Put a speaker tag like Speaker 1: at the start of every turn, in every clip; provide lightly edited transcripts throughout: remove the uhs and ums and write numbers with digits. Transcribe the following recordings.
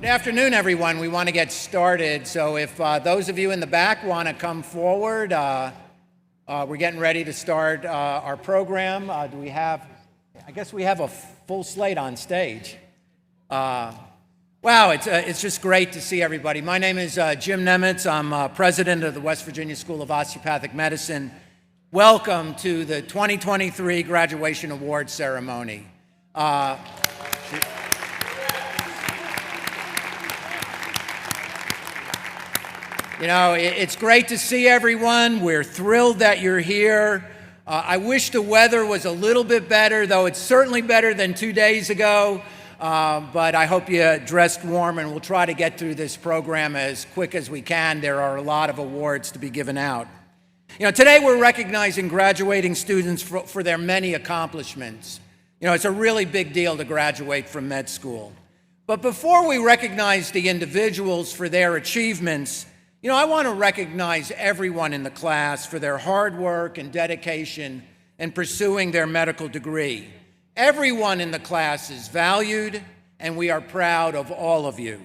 Speaker 1: Good afternoon, everyone. We want to get started, so if those of you in the back want to come forward, we're getting ready to start our program. Do we have, I guess we have a full slate on stage. Wow, it's just great to see everybody. My name is Jim Nemitz. I'm president of the West Virginia School of Osteopathic Medicine. Welcome to the 2023 Graduation Award Ceremony. You know, it's great to see everyone. We're thrilled that you're here. I wish the weather was a little bit better, though it's certainly better than 2 days ago. But I hope you dressed warm, and we'll try to get through this program as quick as we can. There are a lot of awards to be given out. You know, today we're recognizing graduating students for their many accomplishments. You know, it's a really big deal to graduate from med school. But before we recognize the individuals for their achievements, you know, I want to recognize everyone in the class for their hard work and dedication in pursuing their medical degree. Everyone in the class is valued, and we are proud of all of you.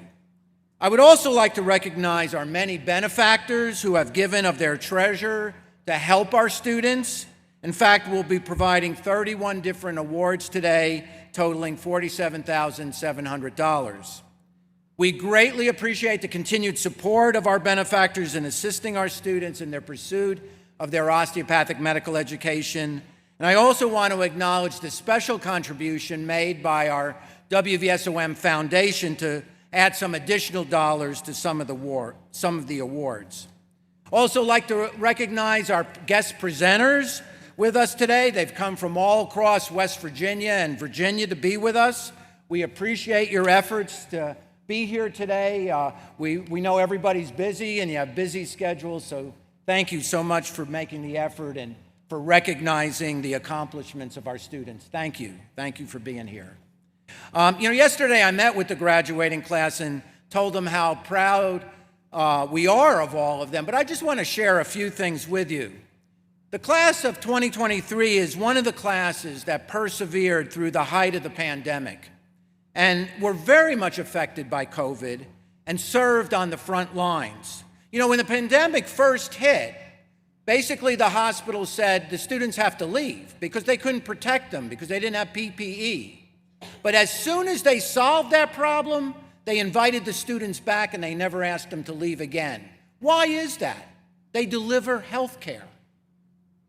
Speaker 1: I would also like to recognize our many benefactors who have given of their treasure to help our students. In fact, we'll be providing 31 different awards today, totaling $47,700. We greatly appreciate the continued support of our benefactors in assisting our students in their pursuit of their osteopathic medical education. And I also want to acknowledge the special contribution made by our WVSOM Foundation to add some additional dollars to some of the awards. Also like to recognize our guest presenters with us today. They've come from all across West Virginia and Virginia to be with us. We appreciate your efforts to be here today. We know everybody's busy and you have busy schedules, so thank you so much for making the effort and for recognizing the accomplishments of our students. Thank you. Thank you for being here. You know, yesterday I met with the graduating class and told them how proud we are of all of them, but I just want to share a few things with you. The class of 2023 is one of the classes that persevered through the height of the pandemic and were very much affected by COVID and served on the front lines. You know, when the pandemic first hit, basically the hospital said the students have to leave because they couldn't protect them because they didn't have PPE. But as soon as they solved that problem, they invited the students back and they never asked them to leave again. Why is that? They deliver health care.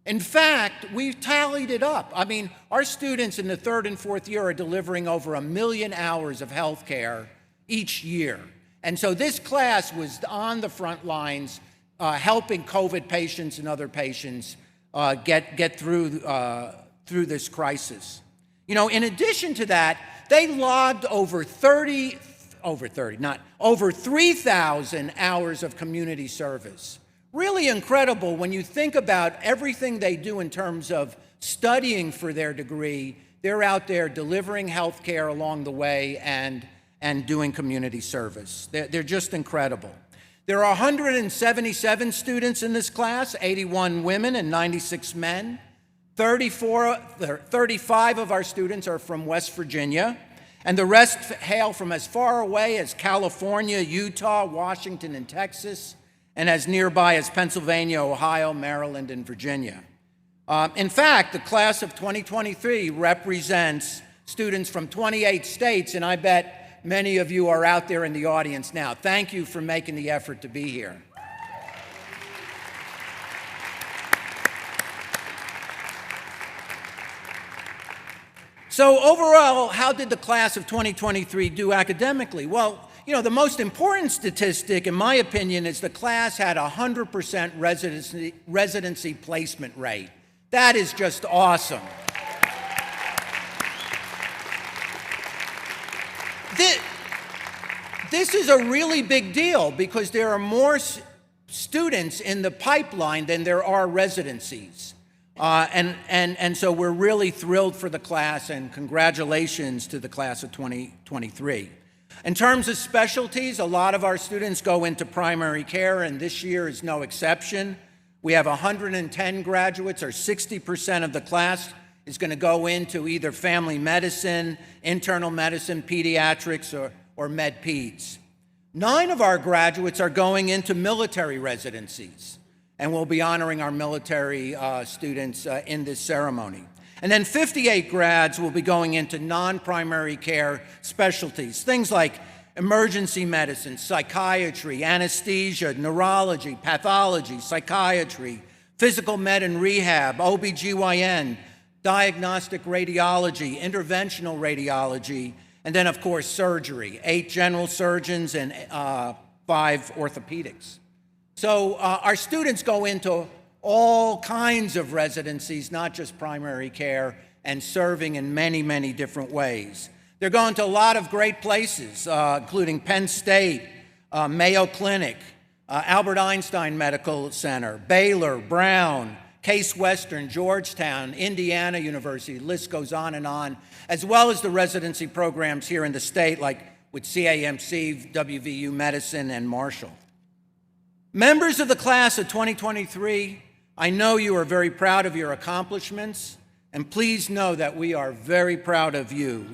Speaker 1: In fact, we've tallied it up. I mean, our students in the third and fourth year are delivering over 1 million hours of health care each year. And so this class was on the front lines helping COVID patients and other patients get through this crisis. You know, in addition to that, they logged over 3,000 hours of community service. Really incredible when you think about everything they do in terms of studying for their degree. They're out there delivering health care along the way and doing community service. They're just incredible. There are 177 students in this class, 81 women and 96 men. 35 of our students are from West Virginia, and the rest hail from as far away as California, Utah, Washington, and Texas, and as nearby as Pennsylvania, Ohio, Maryland, and Virginia. In fact, the class of 2023 represents students from 28 states, and I bet many of you are out there in the audience now. Thank you for making the effort to be here. So overall, how did the class of 2023 do academically? Well, you know, the most important statistic, in my opinion, is the class had a 100% residency placement rate. That is just awesome. This is a really big deal because there are more students in the pipeline than there are residencies. And so we're really thrilled for the class, and congratulations to the class of 2023. In terms of specialties, a lot of our students go into primary care, and this year is no exception. We have 110 graduates, or 60% of the class is going to go into either family medicine, internal medicine, pediatrics, or med-peds. 9 of our graduates are going into military residencies, and we'll be honoring our military students in this ceremony. And then 58 grads will be going into non-primary care specialties, things like emergency medicine, psychiatry, anesthesia, neurology, pathology, psychiatry, physical med and rehab, OBGYN, diagnostic radiology, interventional radiology, and then, of course, surgery, 8 general surgeons and 5 orthopedics. So our students go into all kinds of residencies, not just primary care, and serving in many, many different ways. They're going to a lot of great places, including Penn State, Mayo Clinic, Albert Einstein Medical Center, Baylor, Brown, Case Western, Georgetown, Indiana University, the list goes on, as well as the residency programs here in the state, like with CAMC, WVU Medicine, and Marshall. Members of the class of 2023, I know you are very proud of your accomplishments, and please know that we are very proud of you.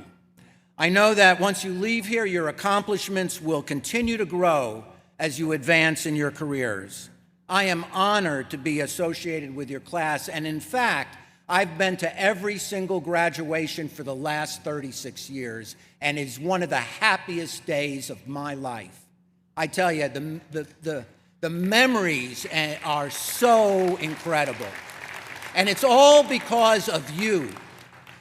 Speaker 1: I know that once you leave here, your accomplishments will continue to grow as you advance in your careers. I am honored to be associated with your class, and in fact, I've been to every single graduation for the last 36 years, and it's one of the happiest days of my life. I tell you, the memories are so incredible, and it's all because of you.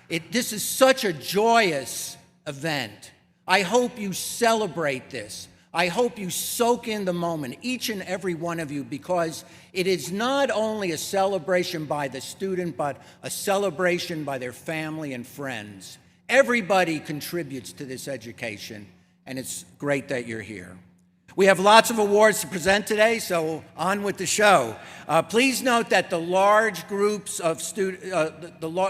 Speaker 1: This is such a joyous event. I hope you celebrate this. I hope you soak in the moment, each and every one of you, because it is not only a celebration by the student, but a celebration by their family and friends. Everybody contributes to this education, and it's great that you're here. We have lots of awards to present today, so on with the show. Please note that the large groups of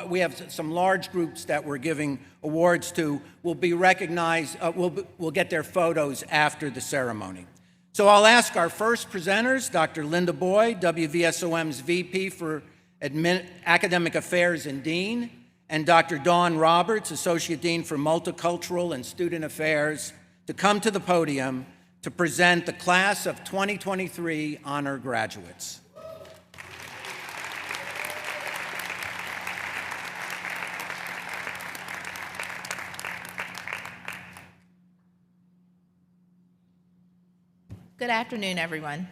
Speaker 1: we have some large groups that we're giving awards to will be recognized, will get their photos after the ceremony. So I'll ask our first presenters, Dr. Linda Boyd, WVSOM's VP for Academic Affairs and Dean, and Dr. Dawn Roberts, Associate Dean for Multicultural and Student Affairs, to come to the podium to present the class of 2023 honor graduates.
Speaker 2: Good afternoon, everyone.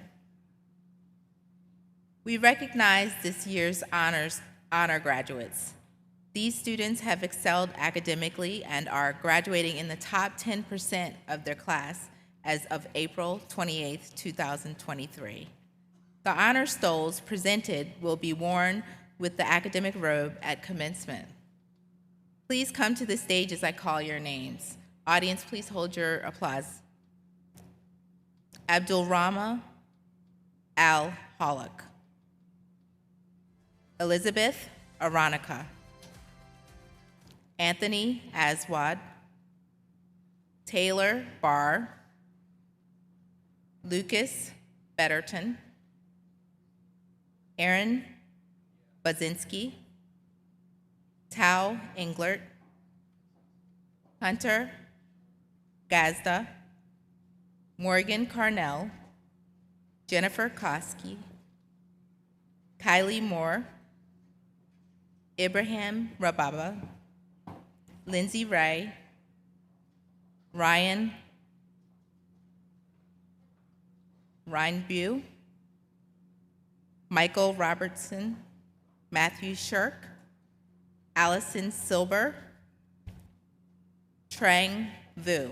Speaker 2: We recognize this year's honor graduates. These students have excelled academically and are graduating in the top 10% of their class as of April 28, 2023. The honor stoles presented will be worn with the academic robe at commencement. Please come to the stage as I call your names. Audience, please hold your applause. Abdulrahma Al-Halak. Elizabeth Aronica. Anthony Aswad. Taylor Barr. Lucas Betterton, Aaron Bazinski, Tao Englert, Hunter Gazda, Morgan Carnell, Jennifer Koski, Kylie Moore, Ibrahim Rababa, Lindsay Ray, Ryan Bu, Michael Robertson, Matthew Shirk, Allison Silber, Trang Vu.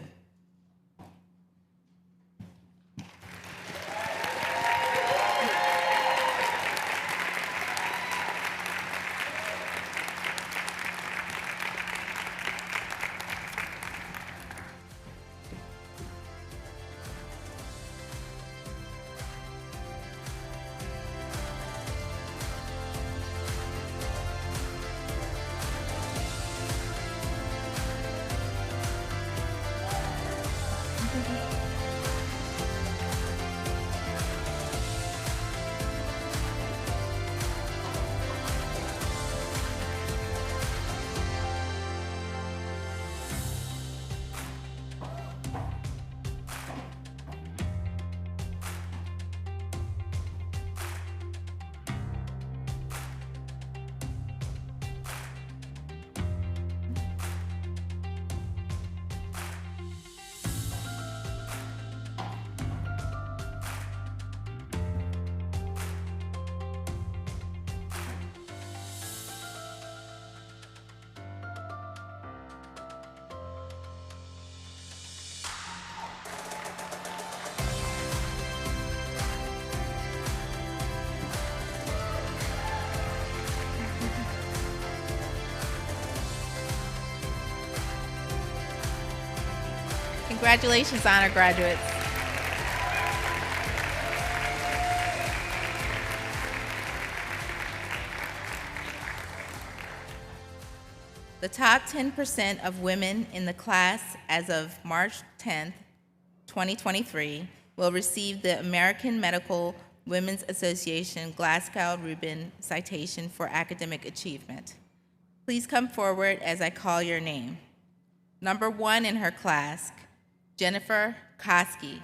Speaker 2: Congratulations, honor graduates. The top 10% of women in the class as of March 10th, 2023, will receive the American Medical Women's Association Glasgow-Rubin Citation for Academic Achievement. Please come forward as I call your name. Number 1 in her class, Jennifer Koski.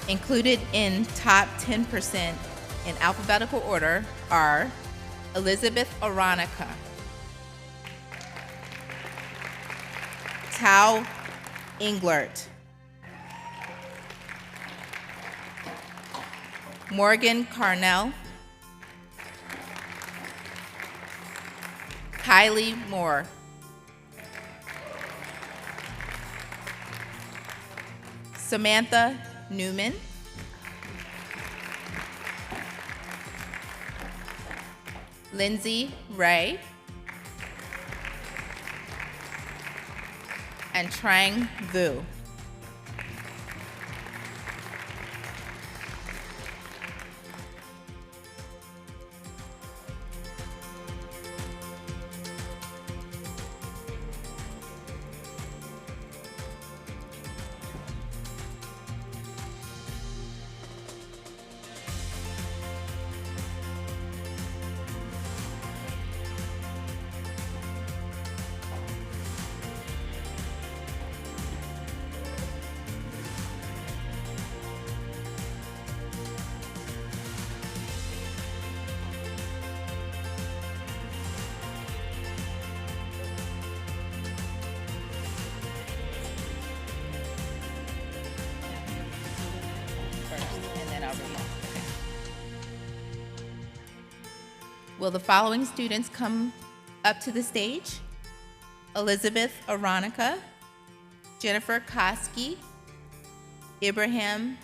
Speaker 2: Included in top 10% in alphabetical order are Elizabeth Aronica, Tao Englert, Morgan Carnell, Kylie Moore, Samantha Newman, Lindsay Ray, and Trang Vu. Will the following students come up to the stage? Elizabeth Aronica, Jennifer Koski, Ibrahim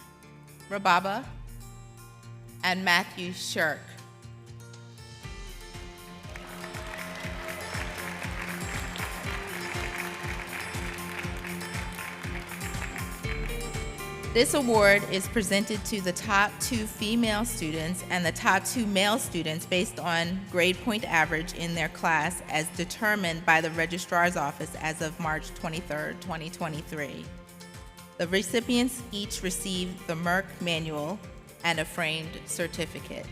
Speaker 2: Rababa, and Matthew Shirk. This award is presented to the top 2 female students and the top 2 male students based on grade point average in their class as determined by the Registrar's Office as of March 23rd, 2023. The recipients each received the Merck Manual and a framed certificate.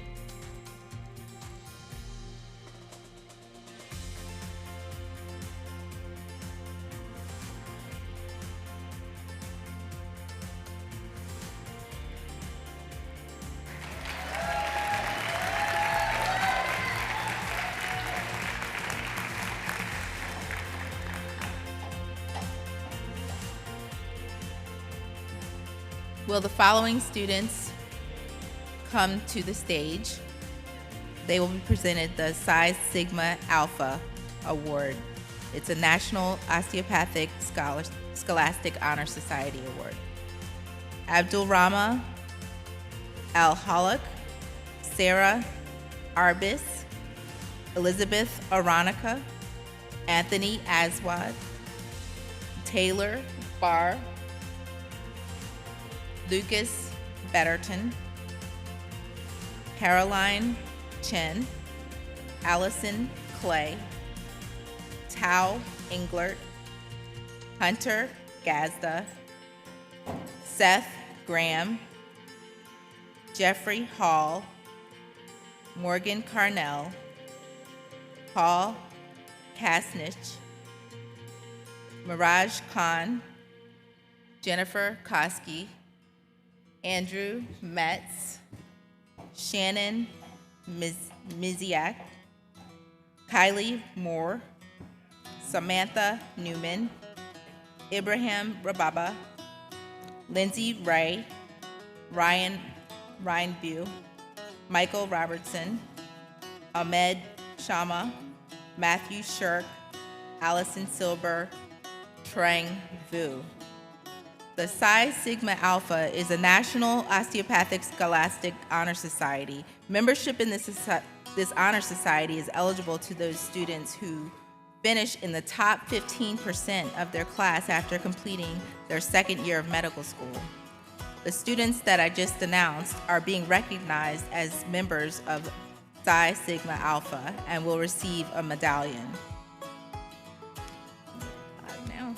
Speaker 2: Will the following students come to the stage? They will be presented the Psi Sigma Alpha Award. It's a National Osteopathic Scholastic Honor Society Award. Abdul Rama Al-Halak, Sarah Arbis, Elizabeth Aronica, Anthony Aswad, Taylor Barr, Lucas Betterton, Caroline Chen, Allison Clay, Tao Englert, Hunter Gazda, Seth Graham, Jeffrey Hall, Morgan Carnell, Paul Kasnich, Miraj Khan, Jennifer Koski, Andrew Metz, Shannon Miziak, Kylie Moore, Samantha Newman, Ibrahim Rababa, Lindsay Ray, Ryan Bu, Michael Robertson, Ahmed Shama, Matthew Shirk, Allison Silber, Trang Vu. The Psi Sigma Alpha is a national osteopathic scholastic honor society. Membership in this honor society is eligible to those students who finish in the top 15% of their class after completing their second year of medical school. The students that I just announced are being recognized as members of Psi Sigma Alpha and will receive a medallion. Now.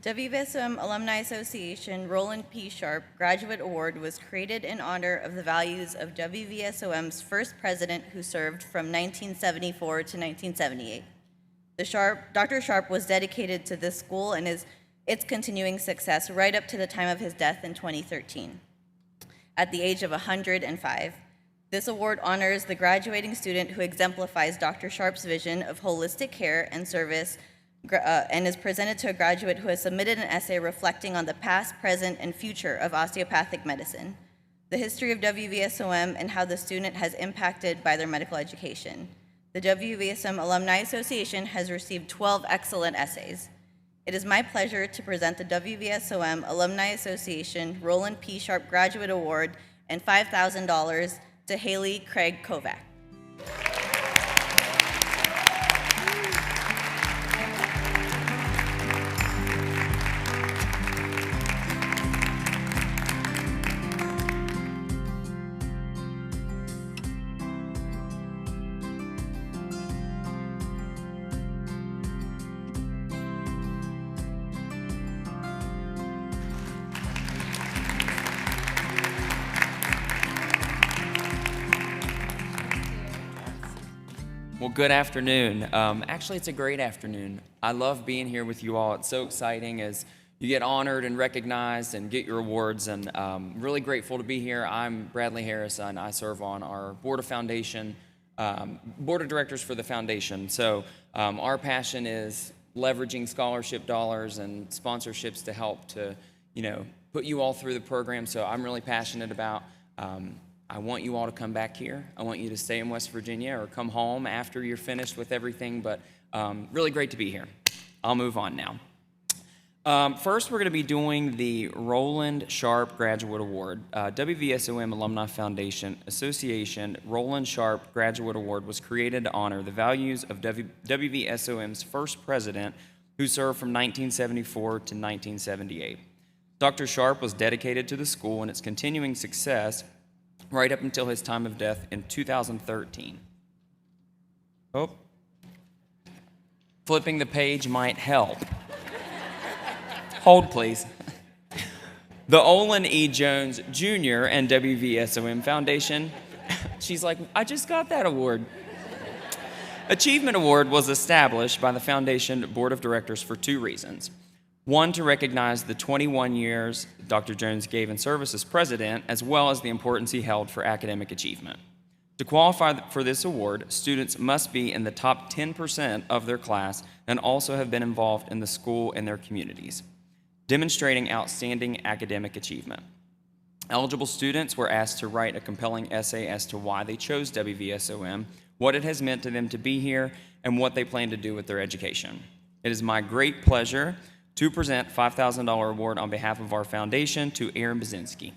Speaker 3: WVSOM Alumni Association Roland P. Sharp Graduate Award was created in honor of the values of WVSOM's first president, who served from 1974 to 1978. Dr. Sharp was dedicated to this school and its continuing success right up to the time of his death in 2013. At the age of 105, this award honors the graduating student who exemplifies Dr. Sharp's vision of holistic care and service, and is presented to a graduate who has submitted an essay reflecting on the past, present, and future of osteopathic medicine, the history of WVSOM, and how the student has impacted by their medical education. The WVSOM Alumni Association has received 12 excellent essays. It is my pleasure to present the WVSOM Alumni Association Roland P. Sharp Graduate Award and $5,000 to Haley Craig Kovac.
Speaker 4: Well, good afternoon. Actually, it's a great afternoon. I love being here with you all. It's so exciting as you get honored and recognized and get your awards, and really grateful to be here. I'm Bradley Harris, and I serve on our board of directors for the foundation. So our passion is leveraging scholarship dollars and sponsorships to help to, put you all through the program. So I'm really passionate about. I want you all to come back here. I want you to stay in West Virginia or come home after you're finished with everything, but really great to be here. I'll move on now. First, we're going to be doing the Roland Sharp Graduate Award. WVSOM Alumni Foundation Association Roland Sharp Graduate Award was created to honor the values of WVSOM's first president, who served from 1974 to 1978. Dr. Sharp was dedicated to the school and its continuing success right up until his time of death in 2013. Oh, flipping the page might help. Hold, please. The Olin E. Jones Jr. and WVSOM Foundation. She's like, I just got that award. Achievement Award was established by the Foundation Board of Directors for two reasons. One, to recognize the 21 years Dr. Jones gave in service as president, as well as the importance he held for academic achievement. To qualify for this award, students must be in the top 10% of their class and also have been involved in the school and their communities, demonstrating outstanding academic achievement. Eligible students were asked to write a compelling essay as to why they chose WVSOM, what it has meant to them to be here, and what they plan to do with their education. It is my great pleasure to present $5,000 award on behalf of our foundation to Aaron Bazinski.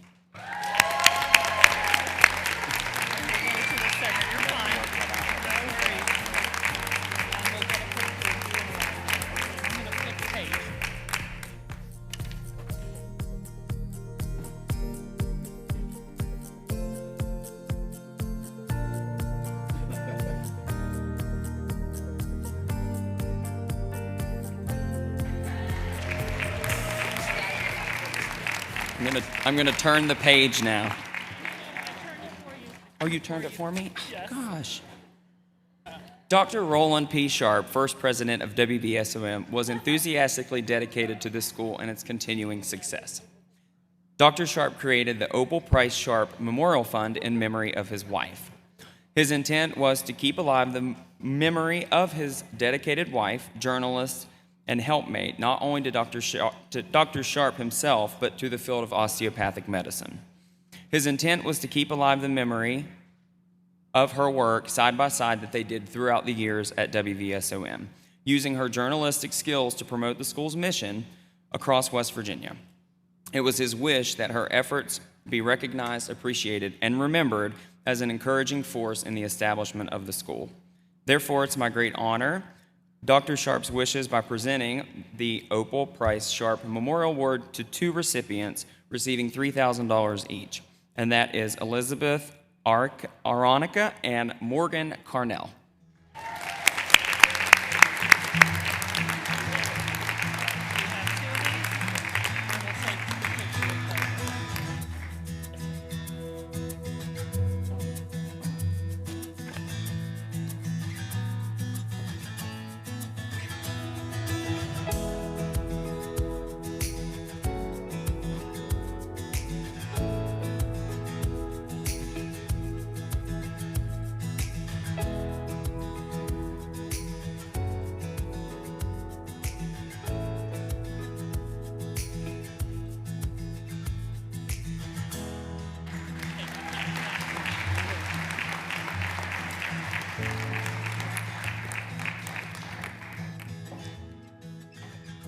Speaker 4: I'm gonna turn the page now. Oh, you turned it for me? Oh, gosh. Dr. Roland P. Sharp, first president of WVSOM, was enthusiastically dedicated to this school and its continuing success. Dr. Sharp created the Opal Price Sharp Memorial Fund in memory of his wife. His intent was to keep alive the memory of his dedicated wife, journalist, and helpmate, not only to Dr. Sharp himself, but to the field of osteopathic medicine. His intent was to keep alive the memory of her work side by side that they did throughout the years at WVSOM, using her journalistic skills to promote the school's mission across West Virginia. It was his wish that her efforts be recognized, appreciated, and remembered as an encouraging force in the establishment of the school. Therefore, it's my great honor Dr. Sharp's wishes by presenting the Opal Price Sharp Memorial Award to two recipients receiving $3,000 each, and that is Elizabeth Aronica and Morgan Carnell.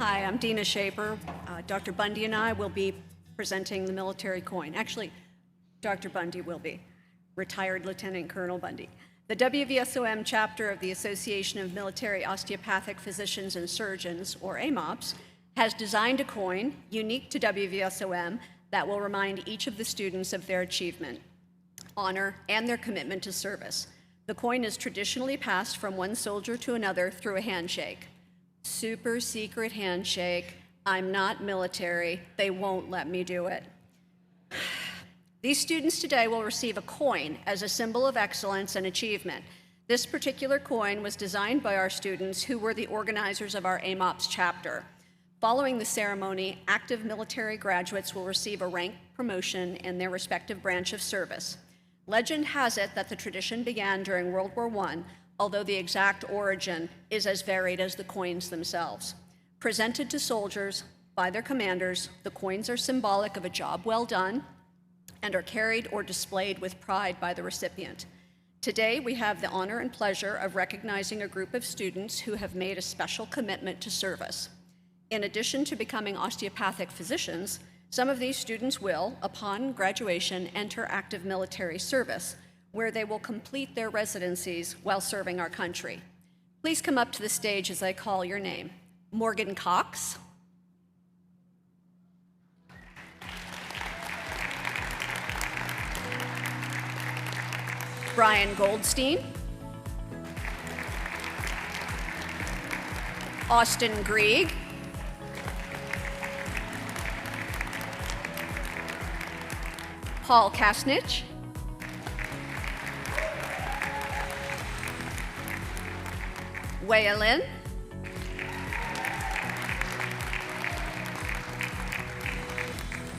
Speaker 5: Hi, I'm Dina Shaper. Dr. Bundy and I will be presenting the military coin. Actually, Dr. Bundy will be, retired Lieutenant Colonel Bundy. The WVSOM chapter of the Association of Military Osteopathic Physicians and Surgeons, or AMOPS, has designed a coin unique to WVSOM that will remind each of the students of their achievement, honor, and their commitment to service. The coin is traditionally passed from one soldier to another through a handshake. Super secret handshake. I'm not military. They won't let me do it. These students today will receive a coin as a symbol of excellence and achievement. This particular coin was designed by our students who were the organizers of our AMOPS chapter. Following the ceremony, active military graduates will receive a rank promotion in their respective branch of service. Legend has it that the tradition began during World War I, although the exact origin is as varied as the coins themselves. Presented to soldiers by their commanders, the coins are symbolic of a job well done and are carried or displayed with pride by the recipient. Today, we have the honor and pleasure of recognizing a group of students who have made a special commitment to service. In addition to becoming osteopathic physicians, some of these students will, upon graduation, enter active military service, where they will complete their residencies while serving our country. Please come up to the stage as I call your name. Morgan Cox. Brian Goldstein. Austin Grieg. Paul Kasnich. Wei Lin.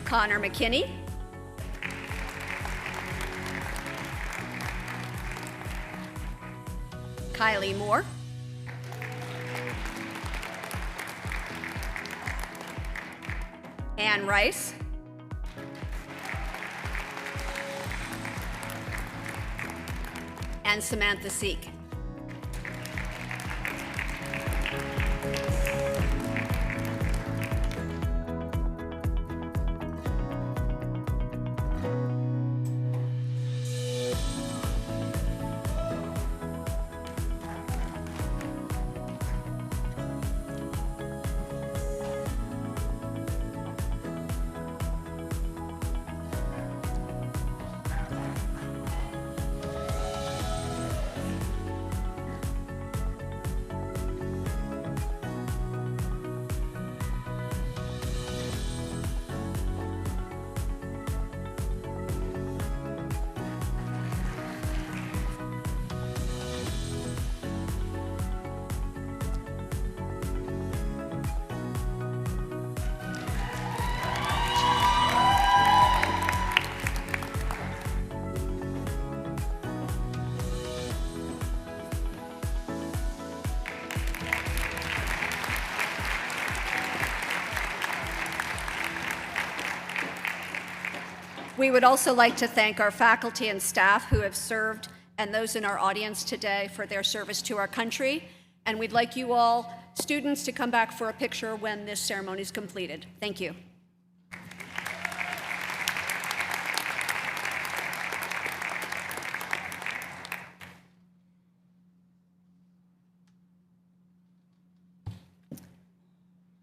Speaker 5: Connor McKinney. Kylie Moore. Ann Rice. And Samantha Seek. We would also like to thank our faculty and staff who have served and those in our audience today for their service to our country. And we'd like you all, students, to come back for a picture when this ceremony is completed. Thank you.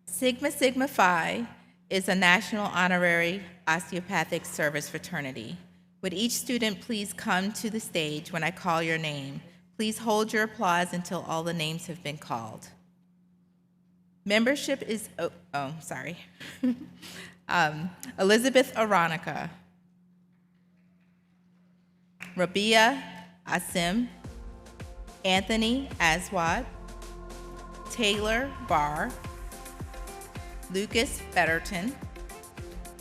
Speaker 2: Sigma Sigma Phi is a national honorary osteopathic service fraternity. Would each student please come to the stage when I call your name? Please hold your applause until all the names have been called. Membership is, Elizabeth Aronica, Rabia Asim, Anthony Aswad, Taylor Barr, Lucas Betterton,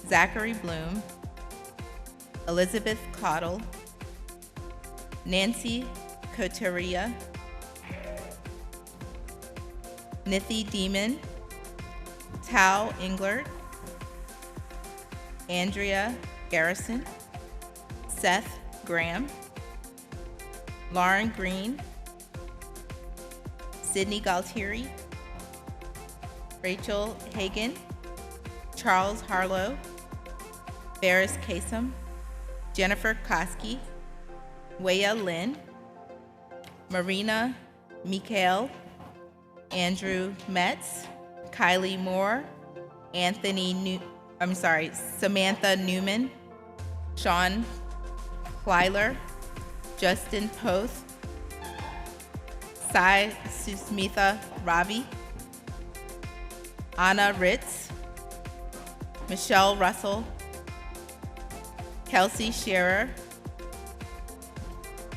Speaker 2: Zachary Bloom, Elizabeth Cottle, Nancy Coteria, Nithi Demon, Tao Englert, Andrea Garrison, Seth Graham, Lauren Green, Sydney Galtieri, Rachel Hagan, Charles Harlow, Ferris Kasem, Jennifer Koski, Wea Lin, Marina Mikhail, Andrew Metz, Kylie Moore, Samantha Newman, Sean Kleiler, Justin Poth, Sai Susmitha Ravi, Anna Ritz, Michelle Russell, Kelsey Scherer,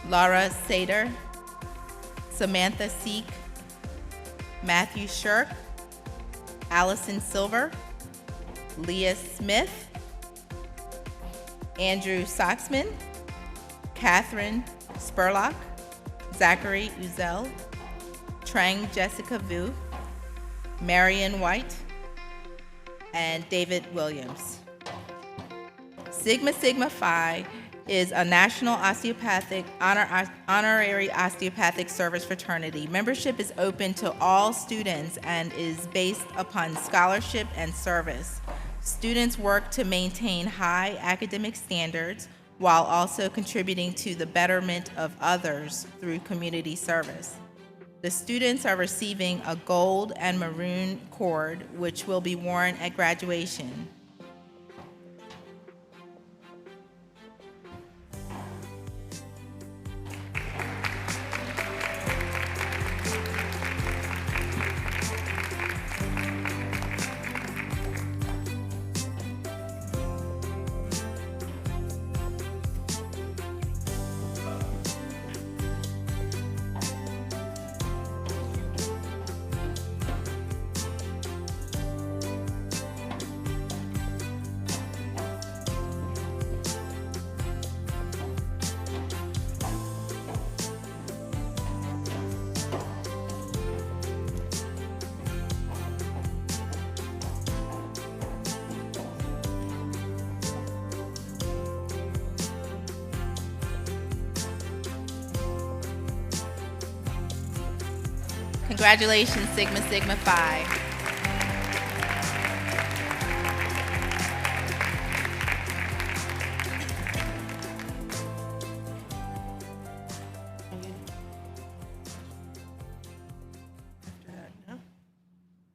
Speaker 2: Laura Sater, Samantha Seek, Matthew Shirk, Allison Silver, Leah Smith, Andrew Soxman, Catherine Spurlock, Zachary Uzel, Trang Jessica Vu, Marion White, and David Williams. Sigma Sigma Phi is a national honorary osteopathic service fraternity. Membership is open to all students and is based upon scholarship and service. Students work to maintain high academic standards while also contributing to the betterment of others through community service. The students are receiving a gold and maroon cord, which will be worn at graduation. Congratulations, Sigma Sigma Phi.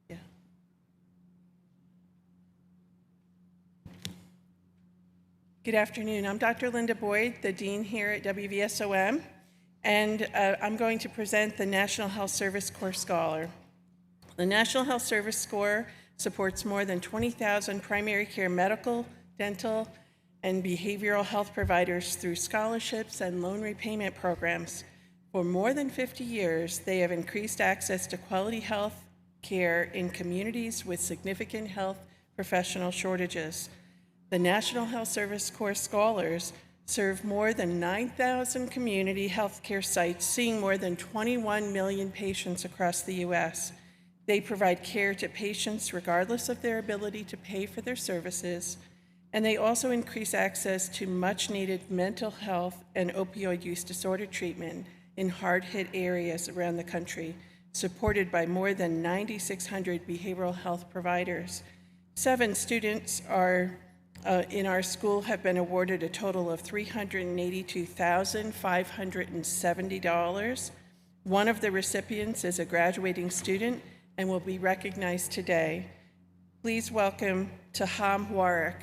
Speaker 6: Yeah. Good afternoon. I'm Dr. Linda Boyd, the Dean here at WVSOM, and I'm going to present the National Health Service Corps Scholar. The National Health Service Corps supports more than 20,000 primary care medical, dental, and behavioral health providers through scholarships and loan repayment programs. For more than 50 years, they have increased access to quality health care in communities with significant health professional shortages. The National Health Service Corps Scholars serve more than 9,000 community healthcare sites, seeing more than 21 million patients across the U.S. They provide care to patients regardless of their ability to pay for their services, and they also increase access to much-needed mental health and opioid use disorder treatment in hard-hit areas around the country, supported by more than 9,600 behavioral health providers. 7 students in our school have been awarded a total of $382,570. One of the recipients is a graduating student and will be recognized today. Please welcome Taham Warwick.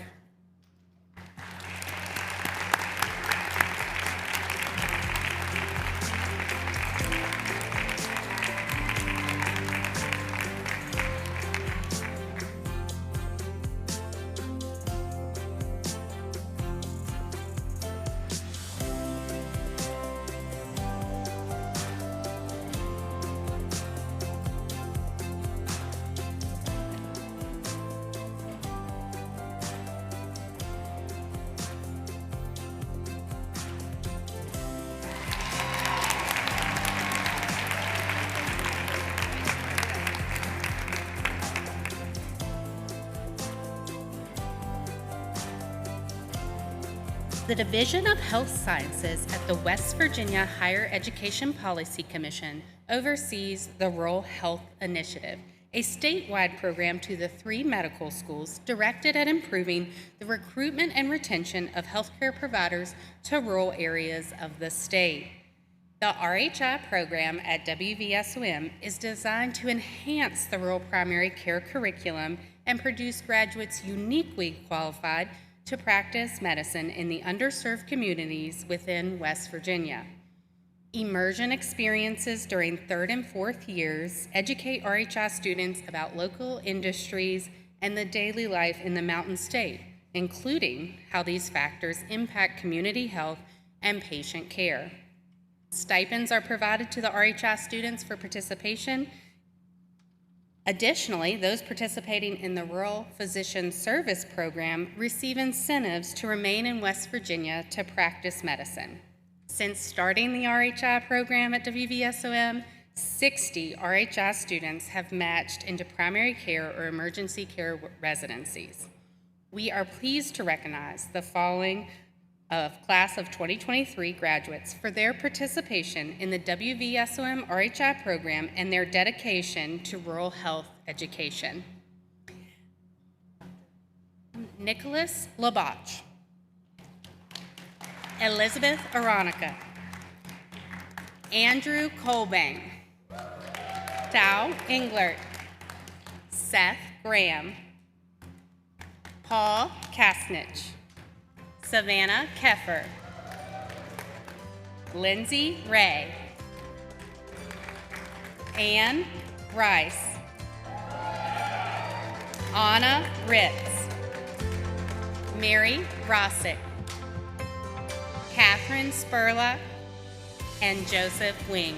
Speaker 7: The Division of Health Sciences at the West Virginia Higher Education Policy Commission oversees the Rural Health Initiative, a statewide program to the 3 medical schools directed at improving the recruitment and retention of healthcare providers to rural areas of the state. The RHI program at WVSOM is designed to enhance the rural primary care curriculum and produce graduates uniquely qualified to practice medicine in the underserved communities within West Virginia. Immersion experiences during 3rd and 4th years educate RHI students about local industries and the daily life in the Mountain State, including how these factors impact community health and patient care. Stipends are provided to the RHI students for participation. Additionally, those participating in the Rural Physician Service Program receive incentives to remain in West Virginia to practice medicine. Since starting the RHI program at WVSOM, 60 RHI students have matched into primary care or emergency care residencies. We are pleased to recognize the following class of 2023 graduates for their participation in the WVSOM RHI program and their dedication to rural health education. Nicholas Labach, Elizabeth Aronica, Andrew Colbang, Tao Englert, Seth Graham, Paul Kasnich, Savannah Keffer, Lindsay Ray, Ann Rice, Anna Ritz, Mary Rossick, Catherine Spurlock, and Joseph Wing.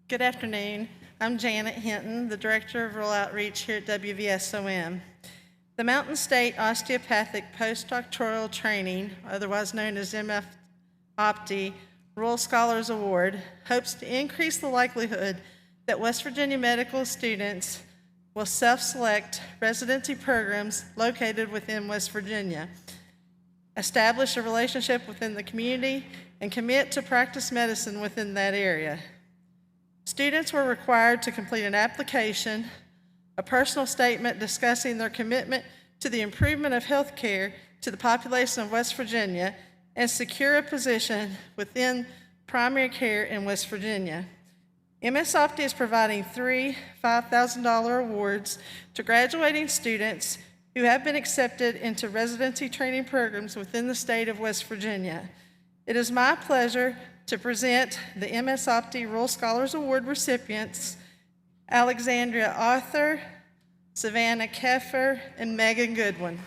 Speaker 8: Good afternoon. I'm Janet Hinton, the Director of Rural Outreach here at WVSOM. The Mountain State Osteopathic Postdoctoral Training, otherwise known as MF-OPTI, Rural Scholars Award, hopes to increase the likelihood that West Virginia medical students will self-select residency programs located within West Virginia, establish a relationship within the community, and commit to practice medicine within that area. Students were required to complete an application, a personal statement discussing their commitment to the improvement of health care to the population of West Virginia, and secure a position within primary care in West Virginia. MS-OPTI is providing 3 $5,000 awards to graduating students who have been accepted into residency training programs within the state of West Virginia. It is my pleasure to present the MS-OPTI Rural Scholars Award recipients, Alexandria Arthur, Savannah Keffer, and Megan Goodwin.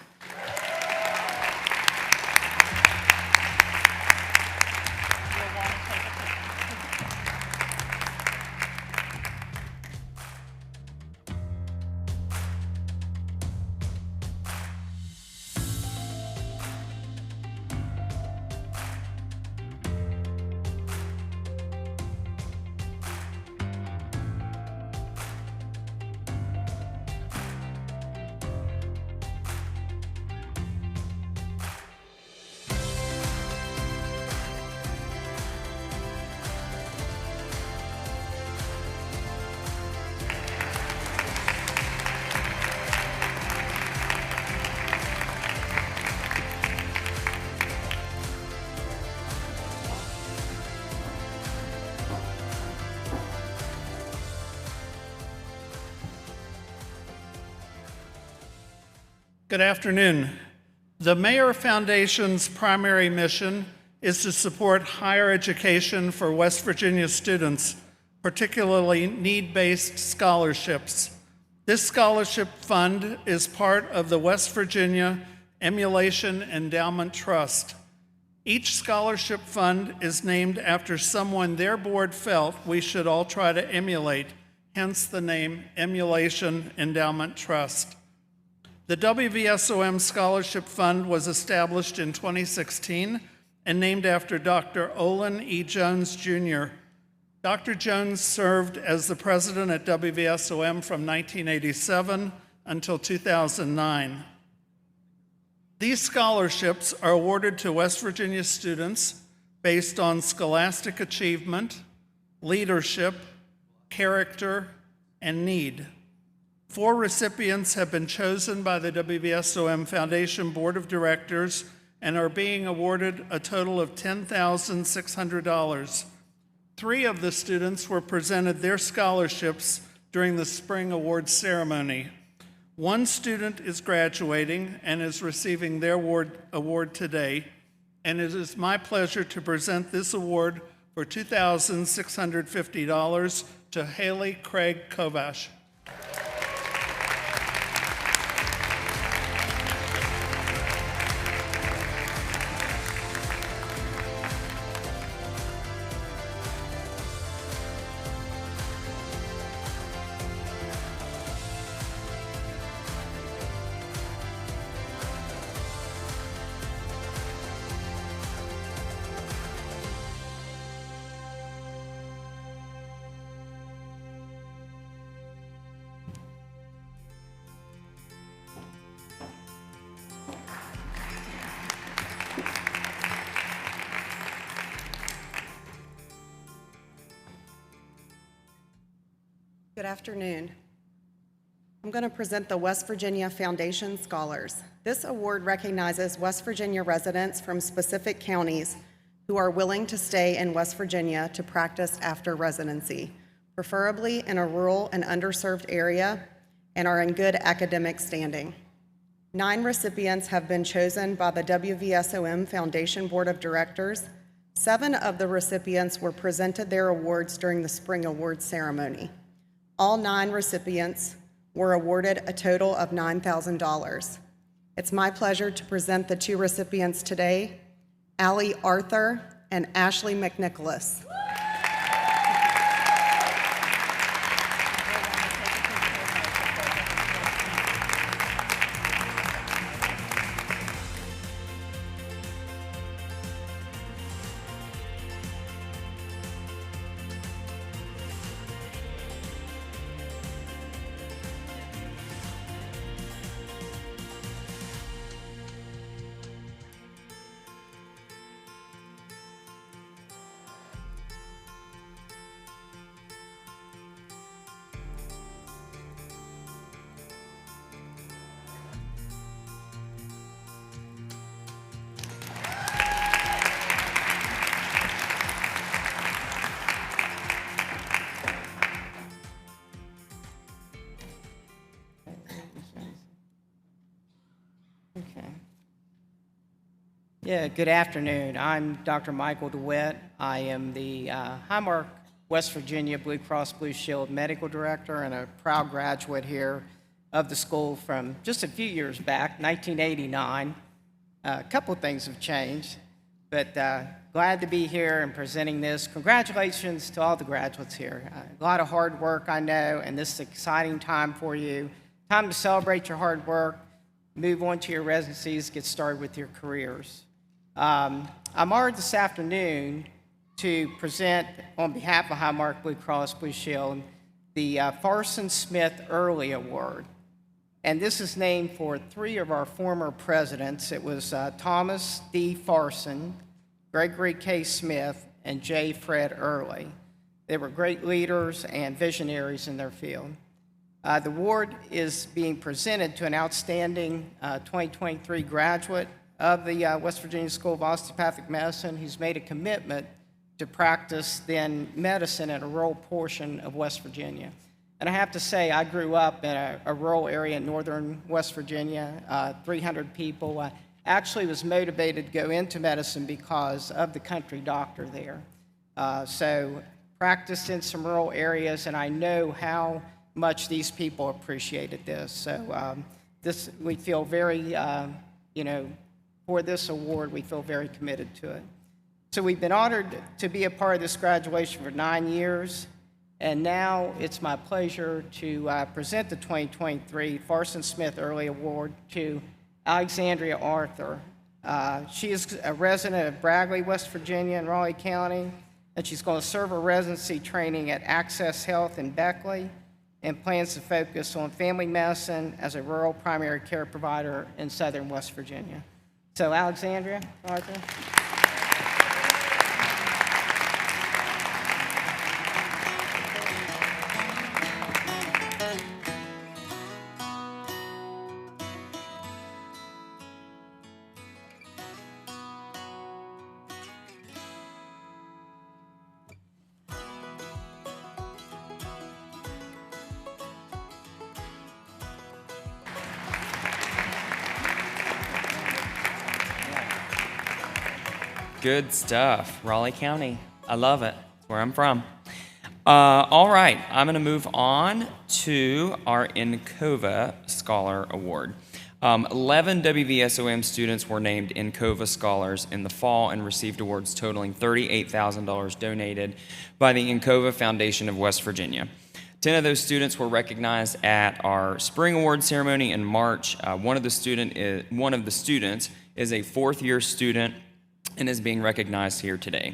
Speaker 9: Good afternoon. The Mayer Foundation's primary mission is to support higher education for West Virginia students, particularly need-based scholarships. This scholarship fund is part of the West Virginia Emulation Endowment Trust. Each scholarship fund is named after someone their board felt we should all try to emulate, hence the name Emulation Endowment Trust. The WVSOM Scholarship Fund was established in 2016 and named after Dr. Olin E. Jones, Jr. Dr. Jones served as the president at WVSOM from 1987 until 2009. These scholarships are awarded to West Virginia students based on scholastic achievement, leadership, character, and need. 4 recipients have been chosen by the WVSOM Foundation Board of Directors and are being awarded a total of $10,600. 3 of the students were presented their scholarships during the spring awards ceremony. 1 student is graduating and is receiving their award today, and it is my pleasure to present this award for $2,650 to Haley Craig Kovash.
Speaker 10: Good afternoon. I'm going to present the West Virginia Foundation Scholars. This award recognizes West Virginia residents from specific counties who are willing to stay in West Virginia to practice after residency, preferably in a rural and underserved area, and are in good academic standing. 9 recipients have been chosen by the WVSOM Foundation Board of Directors. 7 of the recipients were presented their awards during the spring awards ceremony. All 9 recipients were awarded a total of $9,000. It's my pleasure to present the 2 recipients today, Allie Arthur and Ashley McNicholas.
Speaker 11: Yeah, good afternoon. I'm Dr. Michael DeWitt. I am the Highmark, West Virginia Blue Cross Blue Shield Medical Director and a proud graduate here of the school from just a few years back, 1989. A couple of things have changed, but glad to be here and presenting this. Congratulations to all the graduates here. A lot of hard work, I know, and this is an exciting time for you. Time to celebrate your hard work, move on to your residencies, get started with your careers. I'm honored this afternoon to present on behalf of Highmark Blue Cross Blue Shield the Farson Smith Early Award. And this is named for three of our former presidents. It was Thomas D. Farson, Gregory K. Smith, and J. Fred Early. They were great leaders and visionaries in their field. The award is being presented to an outstanding 2023 graduate of the West Virginia School of Osteopathic Medicine who's made a commitment to practice then medicine in a rural portion of West Virginia. And I have to say, I grew up in a rural area in northern West Virginia, 300 people. I actually was motivated to go into medicine because of the country doctor there. So practiced in some rural areas, and I know how much these people appreciated this. So we feel very, for this award, we feel very committed to it. So we've been honored to be a part of this graduation for 9 years, and now it's my pleasure to present the 2023 Farson Smith Early Award to Alexandria Arthur. She is a resident of Braggley, West Virginia in Raleigh County, and she's going to serve her residency training at Access Health in Beckley and plans to focus on family medicine as a rural primary care provider in southern West Virginia. So Alexandria Arthur.
Speaker 4: Good stuff. Raleigh County. I love it. It's where I'm from. All right. I'm going to move on to our Encova Scholar Award. 11 WVSOM students were named Encova Scholars in the fall and received awards totaling $38,000 donated by the Encova Foundation of West Virginia. 10 of those students were recognized at our spring award ceremony in March. One of the students is a fourth-year student and is being recognized here today.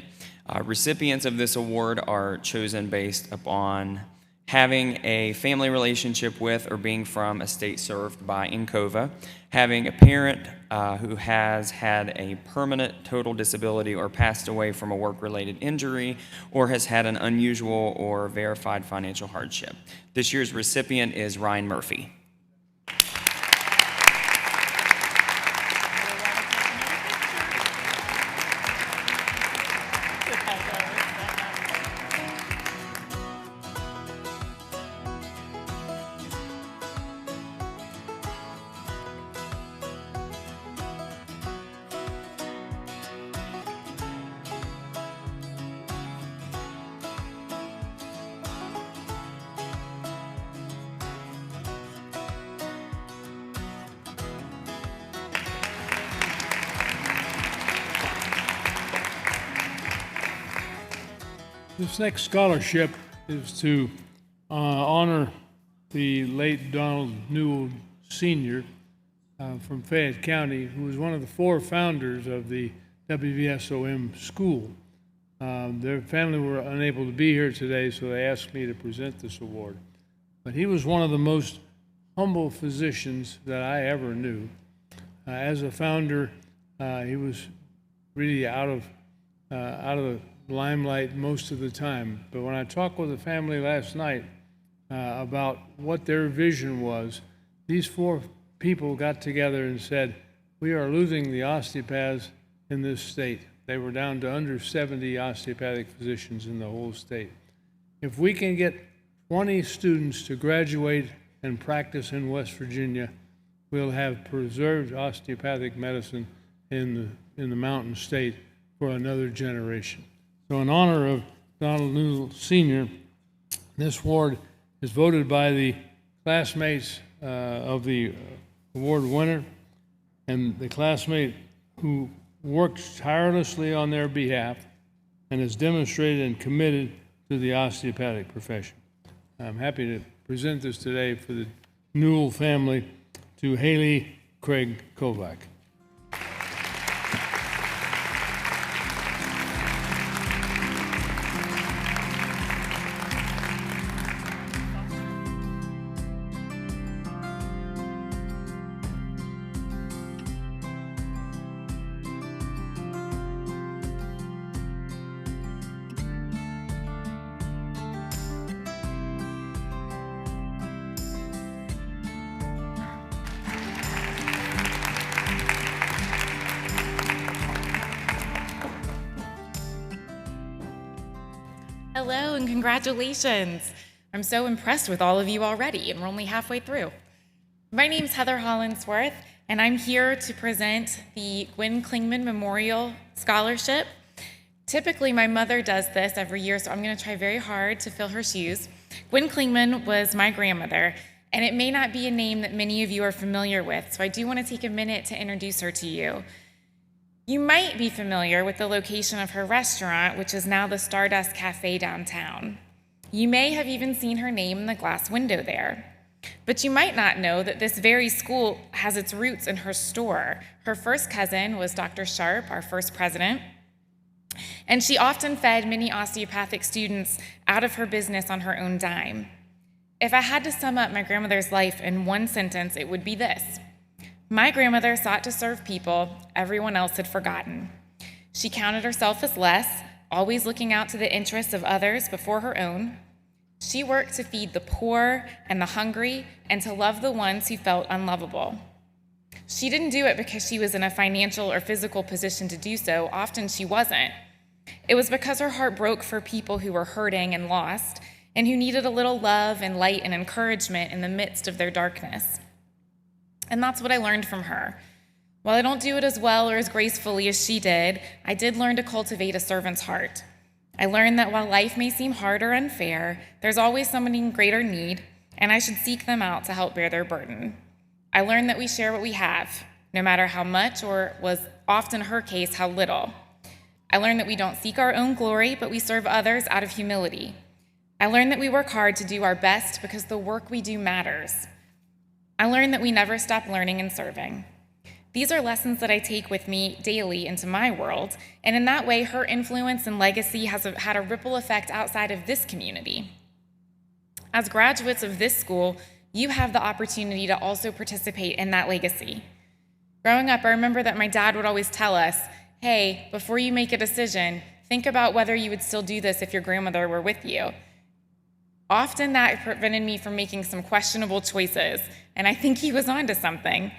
Speaker 4: Recipients of this award are chosen based upon having a family relationship with or being from a state served by Encova, having a parent who has had a permanent total disability or passed away from a work-related injury, or has had an unusual or verified financial hardship. This year's recipient is Ryan Murphy.
Speaker 12: This next scholarship is to honor the late Donald Newell Sr. From Fayette County, who was one of the 4 founders of the WVSOM school. Their family were unable to be here today, so they asked me to present this award. But he was one of the most humble physicians that I ever knew. As a founder, he was really out of the limelight most of the time. But when I talked with the family last night about what their vision was, these 4 people got together and said, we are losing the osteopaths in this state. They were down to under 70 osteopathic physicians in the whole state. If we can get 20 students to graduate and practice in West Virginia, we'll have preserved osteopathic medicine in in the Mountain State for another generation. So in honor of Donald Newell Sr., this award is voted by the classmates of the award winner, and the classmate who worked tirelessly on their behalf and has demonstrated and committed to the osteopathic profession. I'm happy to present this today for the Newell family to Haley Craig Kovac.
Speaker 13: Hello and congratulations. I'm so impressed with all of you already, and we're only halfway through. My name's Heather Hollinsworth, and I'm here to present the Gwen Klingman Memorial Scholarship. Typically, my mother does this every year, so I'm going to try very hard to fill her shoes. Gwen Klingman was my grandmother, and it may not be a name that many of you are familiar with, so I do want to take a minute to introduce her to you. You might be familiar with the location of her restaurant, which is now the Stardust Cafe downtown. You may have even seen her name in the glass window there. But you might not know that this very school has its roots in her store. Her first cousin was Dr. Sharp, our first president, and she often fed many osteopathic students out of her business on her own dime. If I had to sum up my grandmother's life in one sentence, it would be this. My grandmother sought to serve people everyone else had forgotten. She counted herself as less, always looking out to the interests of others before her own. She worked to feed the poor and the hungry and to love the ones who felt unlovable. She didn't do it because she was in a financial or physical position to do so. Often she wasn't. It was because her heart broke for people who were hurting and lost and who needed a little love and light and encouragement in the midst of their darkness. And that's what I learned from her. While I don't do it as well or as gracefully as she did, I did learn to cultivate a servant's heart. I learned that while life may seem hard or unfair, there's always someone in greater need, and I should seek them out to help bear their burden. I learned that we share what we have, no matter how much, or was often her case, how little. I learned that we don't seek our own glory, but we serve others out of humility. I learned that we work hard to do our best because the work we do matters. I learned that we never stop learning and serving. These are lessons that I take with me daily into my world, and in that way, her influence and legacy has had a ripple effect outside of this community. As graduates of this school, you have the opportunity to also participate in that legacy. Growing up, I remember that my dad would always tell us, hey, before you make a decision, think about whether you would still do this if your grandmother were with you. Often that prevented me from making some questionable choices, and I think he was onto something.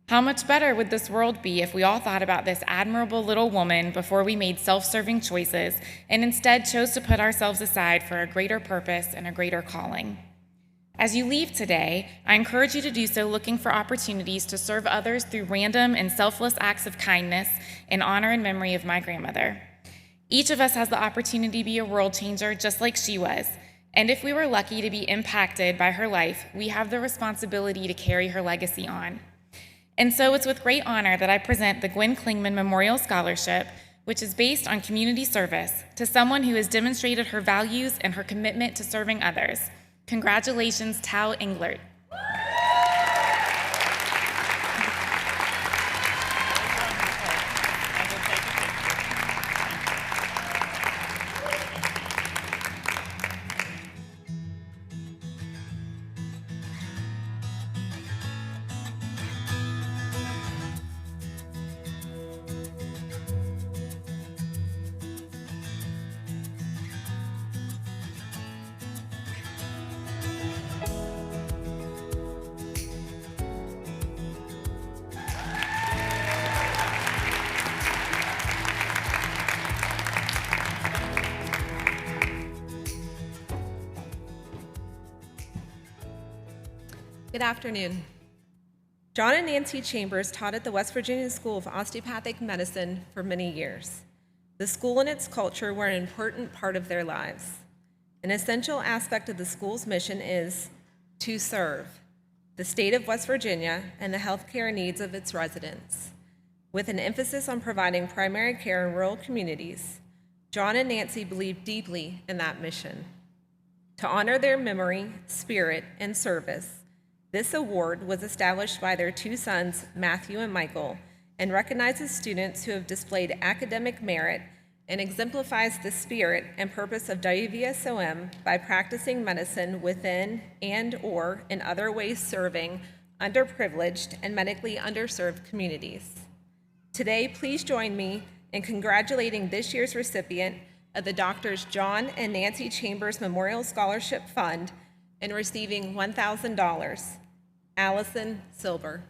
Speaker 13: How much better would this world be if we all thought about this admirable little woman before we made self-serving choices and instead chose to put ourselves aside for a greater purpose and a greater calling? As you leave today, I encourage you to do so looking for opportunities to serve others through random and selfless acts of kindness in honor and memory of my grandmother. Each of us has the opportunity to be a world changer just like she was. And if we were lucky to be impacted by her life, we have the responsibility to carry her legacy on. And so it's with great honor that I present the Gwen Klingman Memorial Scholarship, which is based on community service, to someone who has demonstrated her values and her commitment to serving others. Congratulations, Tao Englert.
Speaker 14: Good afternoon. John and Nancy Chambers taught at the West Virginia School of Osteopathic Medicine for many years. The school and its culture were an important part of their lives. An essential aspect of the school's mission is to serve the state of West Virginia and the healthcare needs of its residents, with an emphasis on providing primary care in rural communities. John and Nancy believed deeply in that mission. To honor their memory, spirit, and service, this award was established by their two sons, Matthew and Michael, and recognizes students who have displayed academic merit and exemplifies the spirit and purpose of WVSOM by practicing medicine within and/or in other ways serving underprivileged and medically underserved communities. Today, please join me in congratulating this year's recipient of the Doctors John and Nancy Chambers Memorial Scholarship Fund and receiving $1,000, Allison Silver.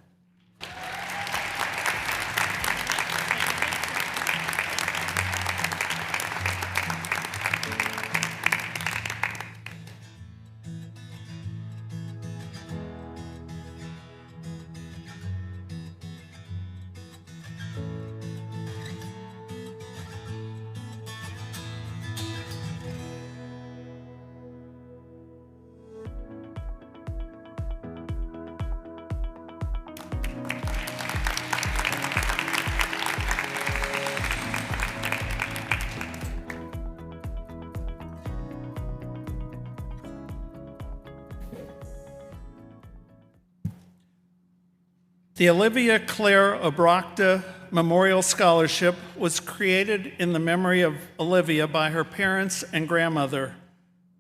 Speaker 9: The Olivia Claire Obrachta Memorial Scholarship was created in the memory of Olivia by her parents and grandmother.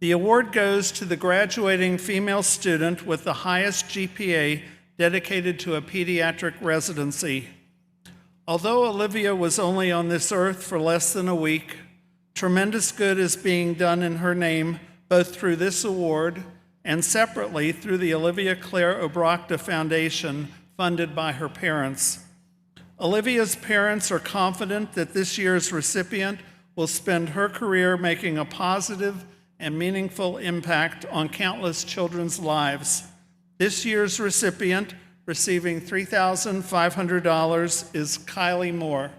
Speaker 9: The award goes to the graduating female student with the highest GPA dedicated to a pediatric residency. Although Olivia was only on this earth for less than a week, tremendous good is being done in her name, both through this award and separately through the Olivia Claire Obrachta Foundation, funded by her parents. Olivia's parents are confident that this year's recipient will spend her career making a positive and meaningful impact on countless children's lives. This year's recipient, receiving $3,500, is Kylie Moore.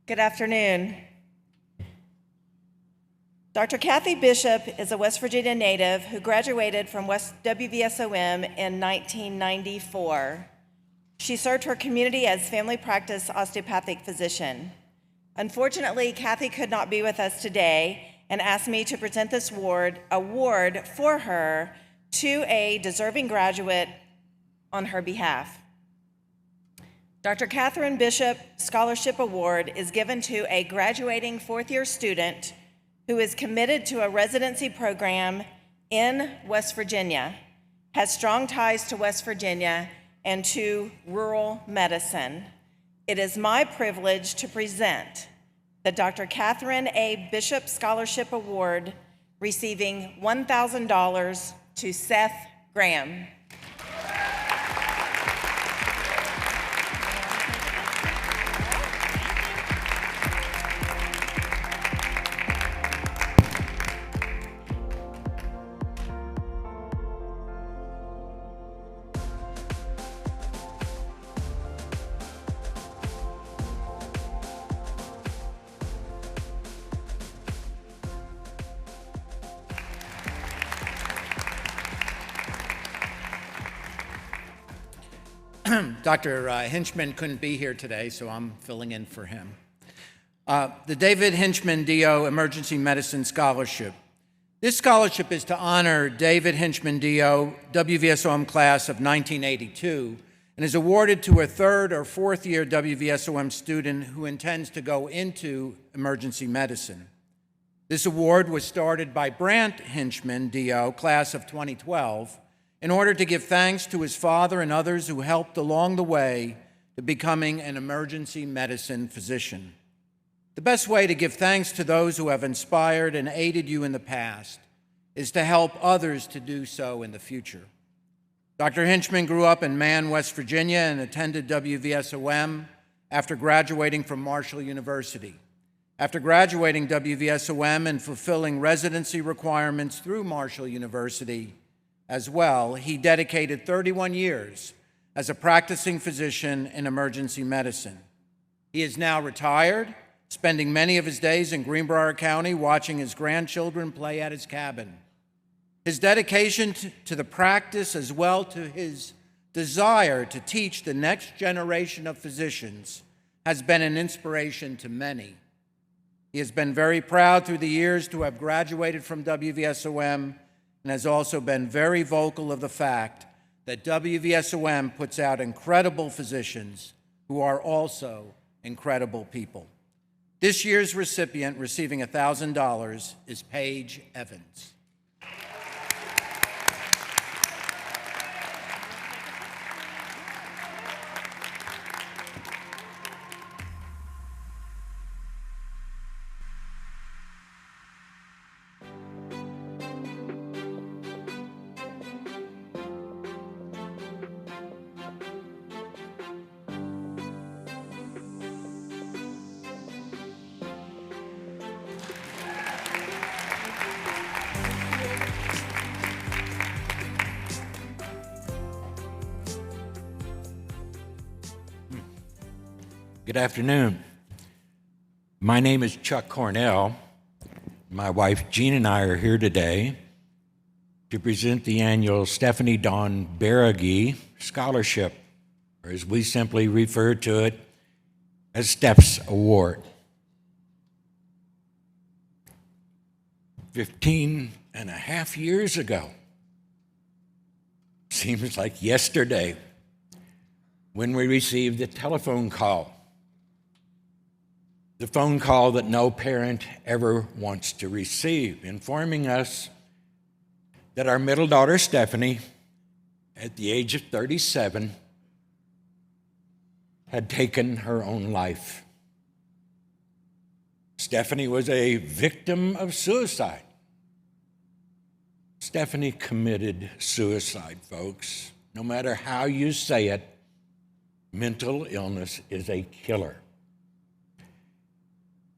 Speaker 15: Good afternoon. Dr. Kathy Bishop is a West Virginia native who graduated from WVSOM in 1994. She served her community as family practice osteopathic physician. Unfortunately, Kathy could not be with us today and asked me to present this award for her to a deserving graduate on her behalf. Dr. Catherine Bishop Scholarship Award is given to a graduating fourth-year student who is committed to a residency program in West Virginia, has strong ties to West Virginia and to rural medicine. It is my privilege to present the Dr. Catherine A. Bishop Scholarship Award, receiving $1,000 to Seth Graham.
Speaker 1: Dr. Hinchman couldn't be here today, so I'm filling in for him. The David Hinchman D.O. Emergency Medicine Scholarship. This scholarship is to honor David Hinchman D.O., WVSOM class of 1982, and is awarded to a third or fourth year WVSOM student who intends to go into emergency medicine. This award was started by Brant Hinchman, DO, class of 2012, in order to give thanks to his father and others who helped along the way to becoming an emergency medicine physician. The best way to give thanks to those who have inspired and aided you in the past is to help others to do so in the future. Dr. Hinchman grew up in Man, West Virginia, and attended WVSOM after graduating from Marshall University. After graduating WVSOM and fulfilling residency requirements through Marshall University as well, he dedicated 31 years as a practicing physician in emergency medicine. He is now retired, spending many of his days in Greenbrier County watching his grandchildren play at his cabin. His dedication to the practice, as well to his desire to teach the next generation of physicians, has been an inspiration to many. He has been very proud through the years to have graduated from WVSOM and has also been very vocal of the fact that WVSOM puts out incredible physicians who are also incredible people. This year's recipient receiving $1,000 is Paige Evans.
Speaker 16: Good afternoon. My name is Chuck Cornell. My wife Jean and I are here today to present the annual Stephanie Dawn Baraghi Scholarship, or as we simply refer to it, as STEPS Award. 15 and a half years ago, seems like yesterday, when we received a telephone call. The phone call that no parent ever wants to receive, informing us that our middle daughter, Stephanie, at the age of 37, had taken her own life. Stephanie was a victim of suicide. Stephanie committed suicide, folks. No matter how you say it, mental illness is a killer.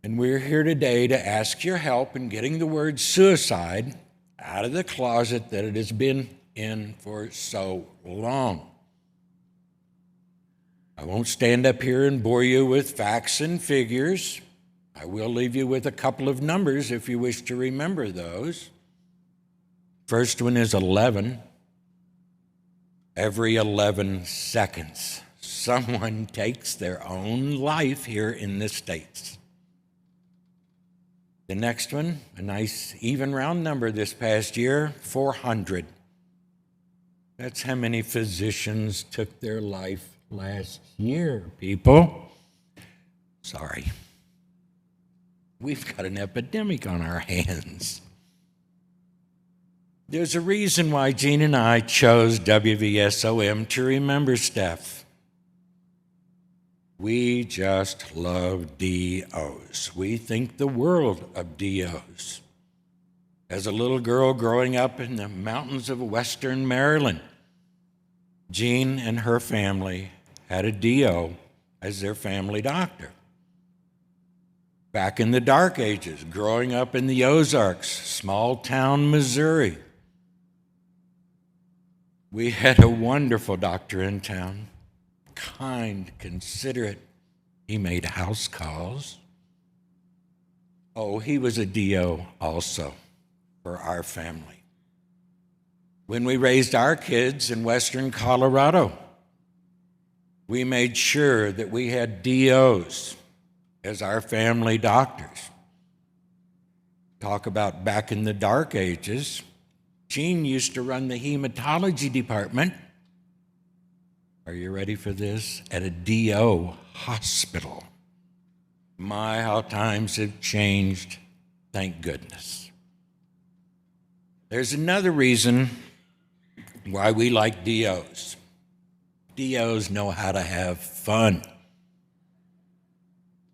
Speaker 16: And we're here today to ask your help in getting the word suicide out of the closet that it has been in for so long. I won't stand up here and bore you with facts and figures. I will leave you with a couple of numbers if you wish to remember those. First one is 11. Every 11 seconds, someone takes their own life here in the States. The next one, a nice even round number this past year, 400. That's how many physicians took their life last year, people. Sorry. We've got an epidemic on our hands. There's a reason why Jean and I chose WVSOM to remember Steph. We just love DOs. We think the world of DOs. As a little girl growing up in the mountains of western Maryland, Jean and her family had a DO as their family doctor. Back in the dark ages, growing up in the Ozarks, small town Missouri, we had a wonderful doctor in town. Kind, considerate. He made house calls. Oh, he was a DO also for our family. When we raised our kids in western Colorado, we made sure that we had DOs as our family doctors. Talk about back in the dark ages. Jean used to run the hematology department. Are you ready for this? At a DO hospital. My, how times have changed, thank goodness. There's another reason why we like DOs. DOs know how to have fun.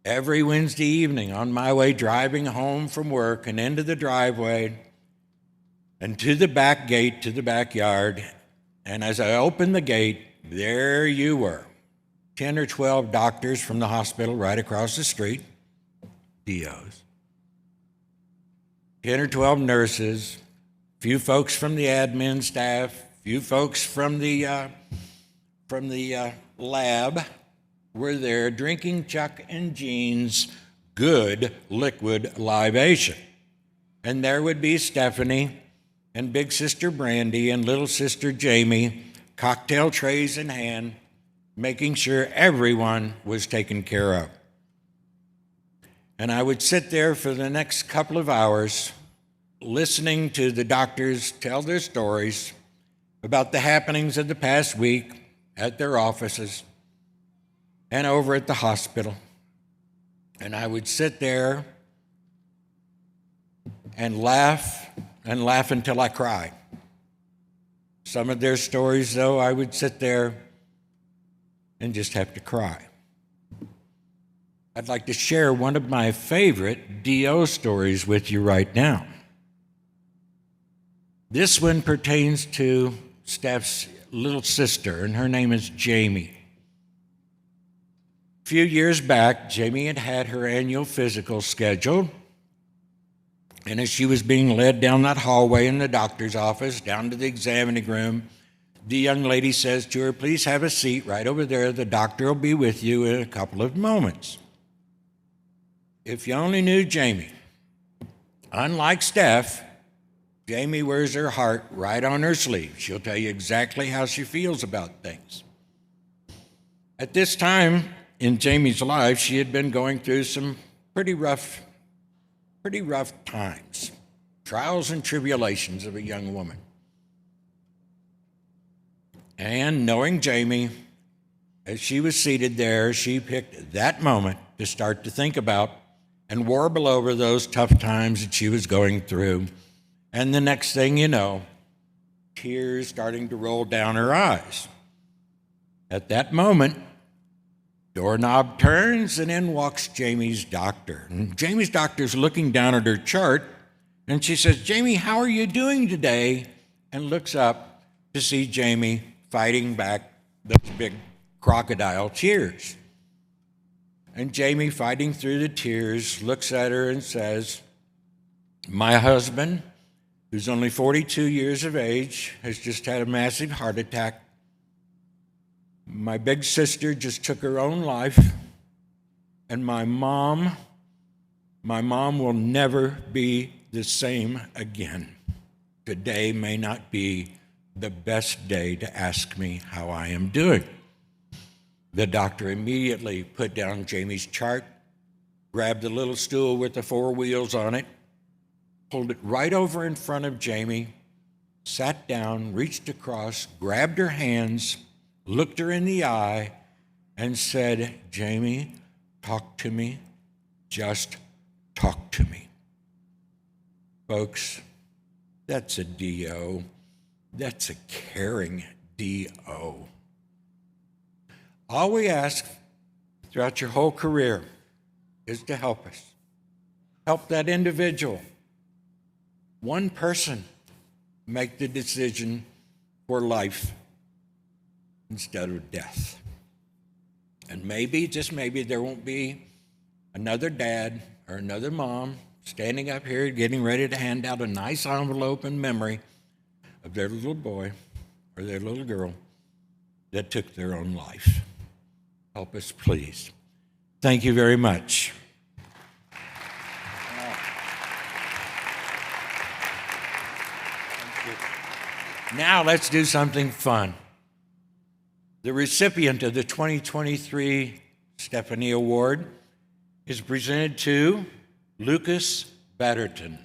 Speaker 16: Every Wednesday evening on my way driving home from work and into the driveway and to the back gate to the backyard, and as I opened the gate, there you were, 10 or 12 doctors from the hospital right across the street, DOs, 10 or 12 nurses, few folks from the admin staff, few folks from the lab were there drinking Chuck and Jean's good liquid libation. And there would be Stephanie and big sister Brandy and little sister Jamie, cocktail trays in hand, making sure everyone was taken care of. And I would sit there for the next couple of hours listening to the doctors tell their stories about the happenings of the past week at their offices and over at the hospital. And I would sit there and laugh until I cried. Some of their stories, though, I would sit there and just have to cry. I'd like to share one of my favorite DO stories with you right now. This one pertains to Steph's little sister, and her name is Jamie. A few years back, Jamie had had her annual physical scheduled, and as she was being led down that hallway in the doctor's office, down to the examining room, the young lady says to her, "Please have a seat right over there. The doctor will be with you in a couple of moments." If you only knew Jamie, unlike Steph, Jamie wears her heart right on her sleeve. She'll tell you exactly how she feels about things. At this time in Jamie's life, she had been going through some pretty rough times, trials and tribulations of a young woman. And knowing Jamie, as she was seated there, she picked that moment to start to think about and warble over those tough times that she was going through. And the next thing you know, tears starting to roll down her eyes. At that moment, doorknob turns and in walks Jamie's doctor. And Jamie's doctor's looking down at her chart and she says, "Jamie, how are you doing today?" And looks up to see Jamie fighting back those big crocodile tears. And Jamie, fighting through the tears, looks at her and says, "My husband, who's only 42 years of age, has just had a massive heart attack. My big sister just took her own life, and my mom will never be the same again. Today may not be the best day to ask me how I am doing." The doctor immediately put down Jamie's chart, grabbed the little stool with the 4 wheels on it, pulled it right over in front of Jamie, sat down, reached across, grabbed her hands, looked her in the eye, and said, "Jamie, talk to me. Just talk to me." Folks, that's a DO. That's a caring DO. All we ask throughout your whole career is to help us. Help that individual, one person, make the decision for life instead of death. And maybe, just maybe, there won't be another dad or another mom standing up here getting ready to hand out a nice envelope in memory of their little boy or their little girl that took their own life. Help us, please. Thank you very much. Now let's do something fun. The recipient of the 2023 Stephanie Award is presented to Lucas Batterton.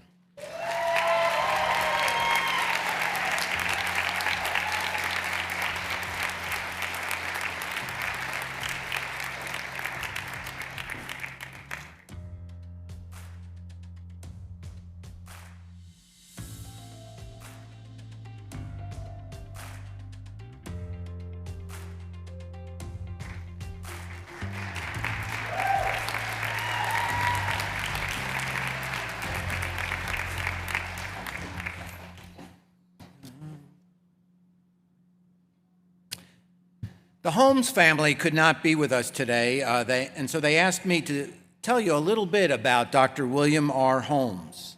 Speaker 1: The Holmes family could not be with us today, so they asked me to tell you a little bit about Dr. William R. Holmes.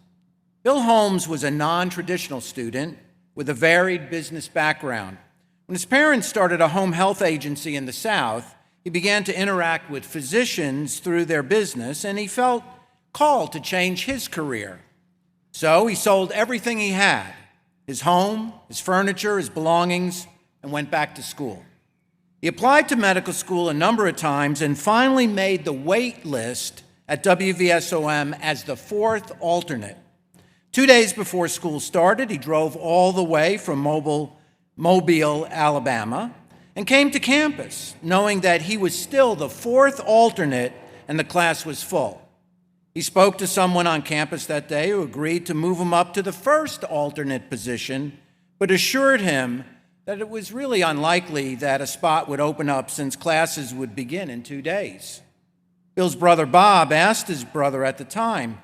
Speaker 1: Bill Holmes was a non-traditional student with a varied business background. When his parents started a home health agency in the South, he began to interact with physicians through their business, and he felt called to change his career. So he sold everything he had, his home, his furniture, his belongings, and went back to school. He applied to medical school a number of times and finally made the wait list at WVSOM as the fourth alternate. 2 days before school started, he drove all the way from Mobile, Alabama, and came to campus, knowing that he was still the fourth alternate and the class was full. He spoke to someone on campus that day who agreed to move him up to the first alternate position, but assured him that it was really unlikely that a spot would open up since classes would begin in 2 days. Bill's brother Bob asked his brother at the time,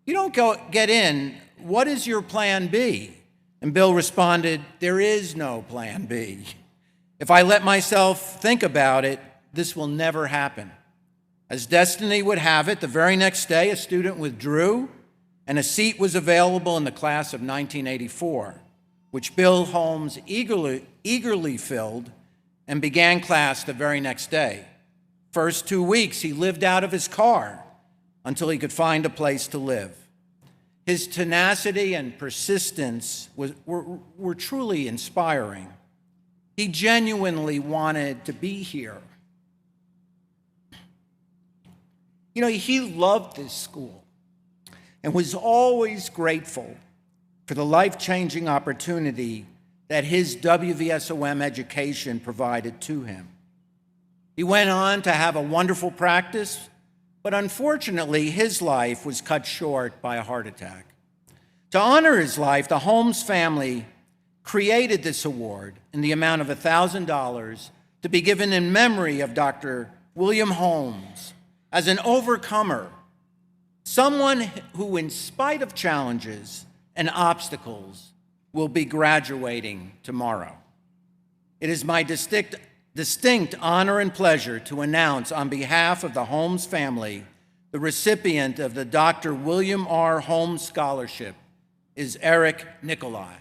Speaker 1: "You don't get in, what is your plan B?" And Bill responded, "There is no plan B. If I let myself think about it, this will never happen." As destiny would have it, the very next day, a student withdrew, and a seat was available in the class of 1984, which Bill Holmes eagerly filled and began class the very next day. First 2 weeks, he lived out of his car until he could find a place to live. His tenacity and persistence were truly inspiring. He genuinely wanted to be here. You know, he loved this school and was always grateful for the life-changing opportunity that his WVSOM education provided to him. He went on to have a wonderful practice, but unfortunately, his life was cut short by a heart attack. To honor his life, the Holmes family created this award in the amount of $1,000 to be given in memory of Dr. William Holmes as an overcomer, someone who, in spite of challenges and obstacles, will be graduating tomorrow. It is my distinct honor and pleasure to announce on behalf of the Holmes family, the recipient of the Dr. William R. Holmes Scholarship is Eric Nicolai.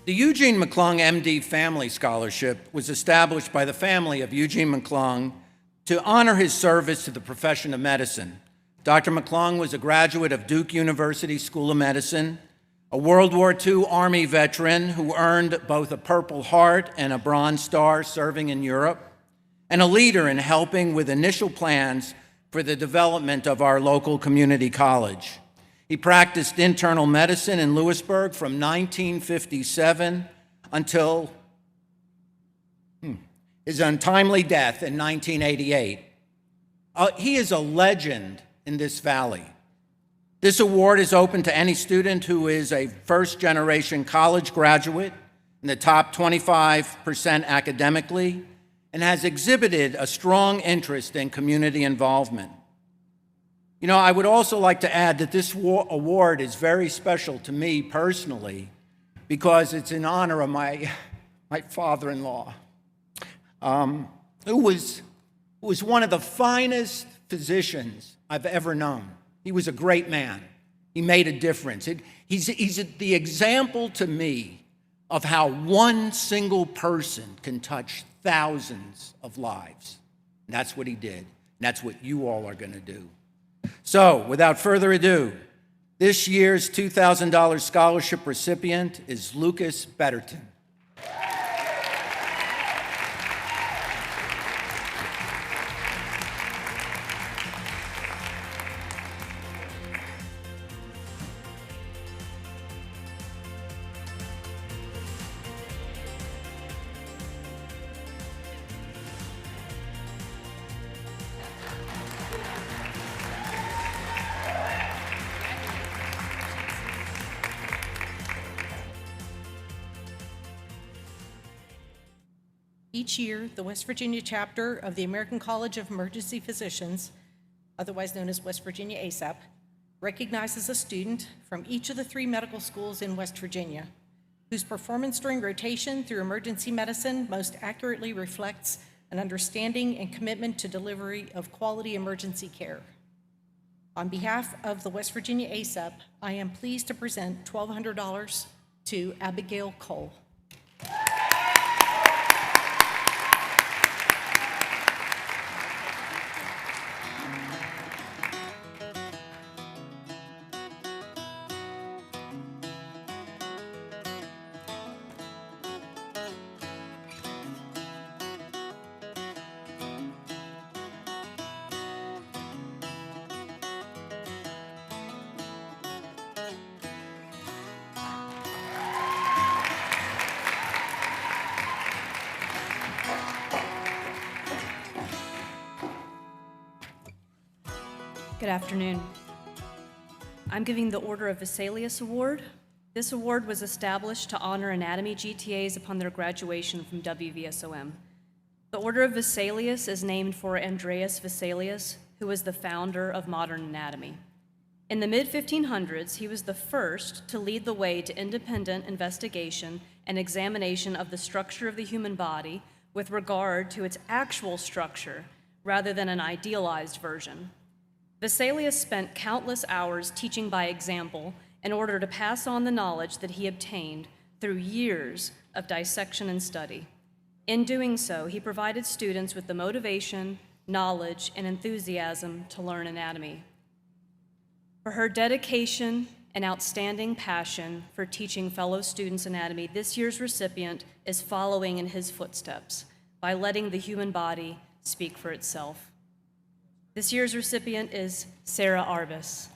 Speaker 1: The Eugene McClung MD Family Scholarship was established by the family of Eugene McClung to honor his service to the profession of medicine. Dr. McClung was a graduate of Duke University School of Medicine, a World War II Army veteran who earned both a Purple Heart and a Bronze Star serving in Europe, and a leader in helping with initial plans for the development of our local community college. He practiced internal medicine in Lewisburg from 1957 until his untimely death in 1988. He is a legend in this valley. This award is open to any student who is a first-generation college graduate in the top 25% academically and has exhibited a strong interest in community involvement. You know, I would also like to add that this award is very special to me personally because it's in honor of my father-in-law, who was one of the finest physicians I've ever known. He was a great man. He made a difference. He's the example to me of how one single person can touch thousands of lives. And that's what he did. And that's what you all are going to do. So, without further ado, this year's $2,000 scholarship recipient is Lucas Betterton.
Speaker 17: Each year, the West Virginia chapter of the American College of Emergency Physicians, otherwise known as West Virginia ASAP, recognizes a student from each of the 3 medical schools in West Virginia whose performance during rotation through emergency medicine most accurately reflects an understanding and commitment to delivery of quality emergency care. On behalf of the West Virginia ASAP, I am pleased to present $1,200 to Abigail Cole.
Speaker 5: Good afternoon. I'm giving the Order of Vesalius Award. This award was established to honor anatomy GTAs upon their graduation from WVSOM. The Order of Vesalius is named for Andreas Vesalius, who was the founder of modern anatomy. In the mid-1500s, he was the first to lead the way to independent investigation and examination of the structure of the human body with regard to its actual structure rather than an idealized version. Vesalius spent countless hours teaching by example in order to pass on the knowledge that he obtained through years of dissection and study. In doing so, he provided students with the motivation, knowledge, and enthusiasm to learn anatomy. For her dedication and outstanding passion for teaching fellow students anatomy, this year's recipient is following in his footsteps by letting the human body speak for itself. This year's recipient is Sarah Arbus.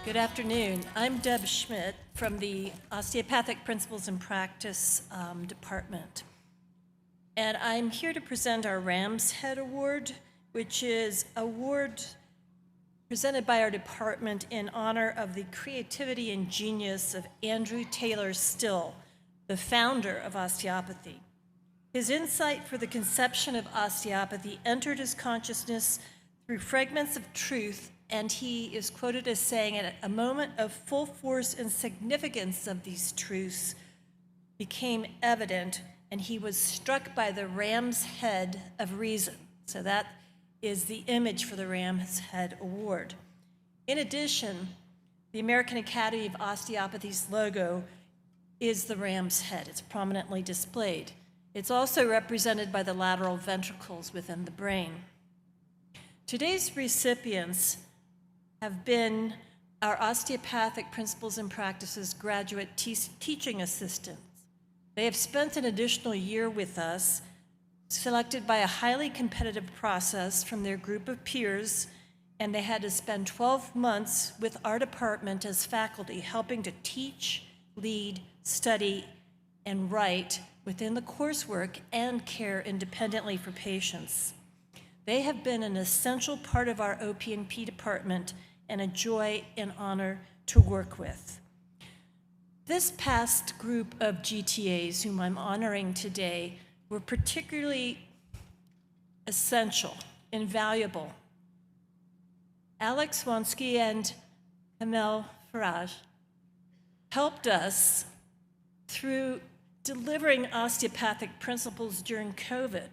Speaker 18: Good afternoon. I'm Deb Schmidt from the Osteopathic Principles and Practice Department. And I'm here to present our Ram's Head Award, which is an award presented by our department in honor of the creativity and genius of Andrew Taylor Still, the founder of osteopathy. His insight for the conception of osteopathy entered his consciousness through fragments of truth, and he is quoted as saying, at a moment of full force and significance of these truths became evident, and he was struck by the ram's head of reason. So that is the image for the Ram's Head Award. In addition, the American Academy of Osteopathy's logo is the ram's head. It's prominently displayed. It's also represented by the lateral ventricles within the brain. Today's recipients have been our Osteopathic Principles and Practices graduate teaching assistants. They have spent an additional year with us, selected by a highly competitive process from their group of peers, and they had to spend 12 months with our department as faculty, helping to teach, lead, study, and write within the coursework and care independently for patients. They have been an essential part of our OP&P department and a joy and honor to work with. This past group of GTAs, whom I'm honoring today, were particularly essential, invaluable. Alex Wonsky and Kamel Faraj helped us through delivering osteopathic principles during COVID,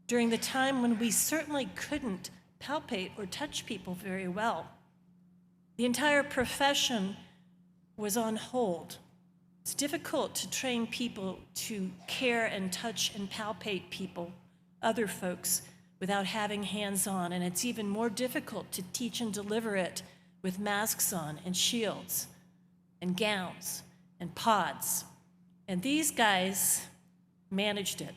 Speaker 18: during the time when we certainly couldn't palpate or touch people very well. The entire profession was on hold. It's difficult to train people to care and touch and palpate people, other folks, without having hands-on, and it's even more difficult to teach and deliver it with masks on and shields and gowns and pods. And these guys managed it.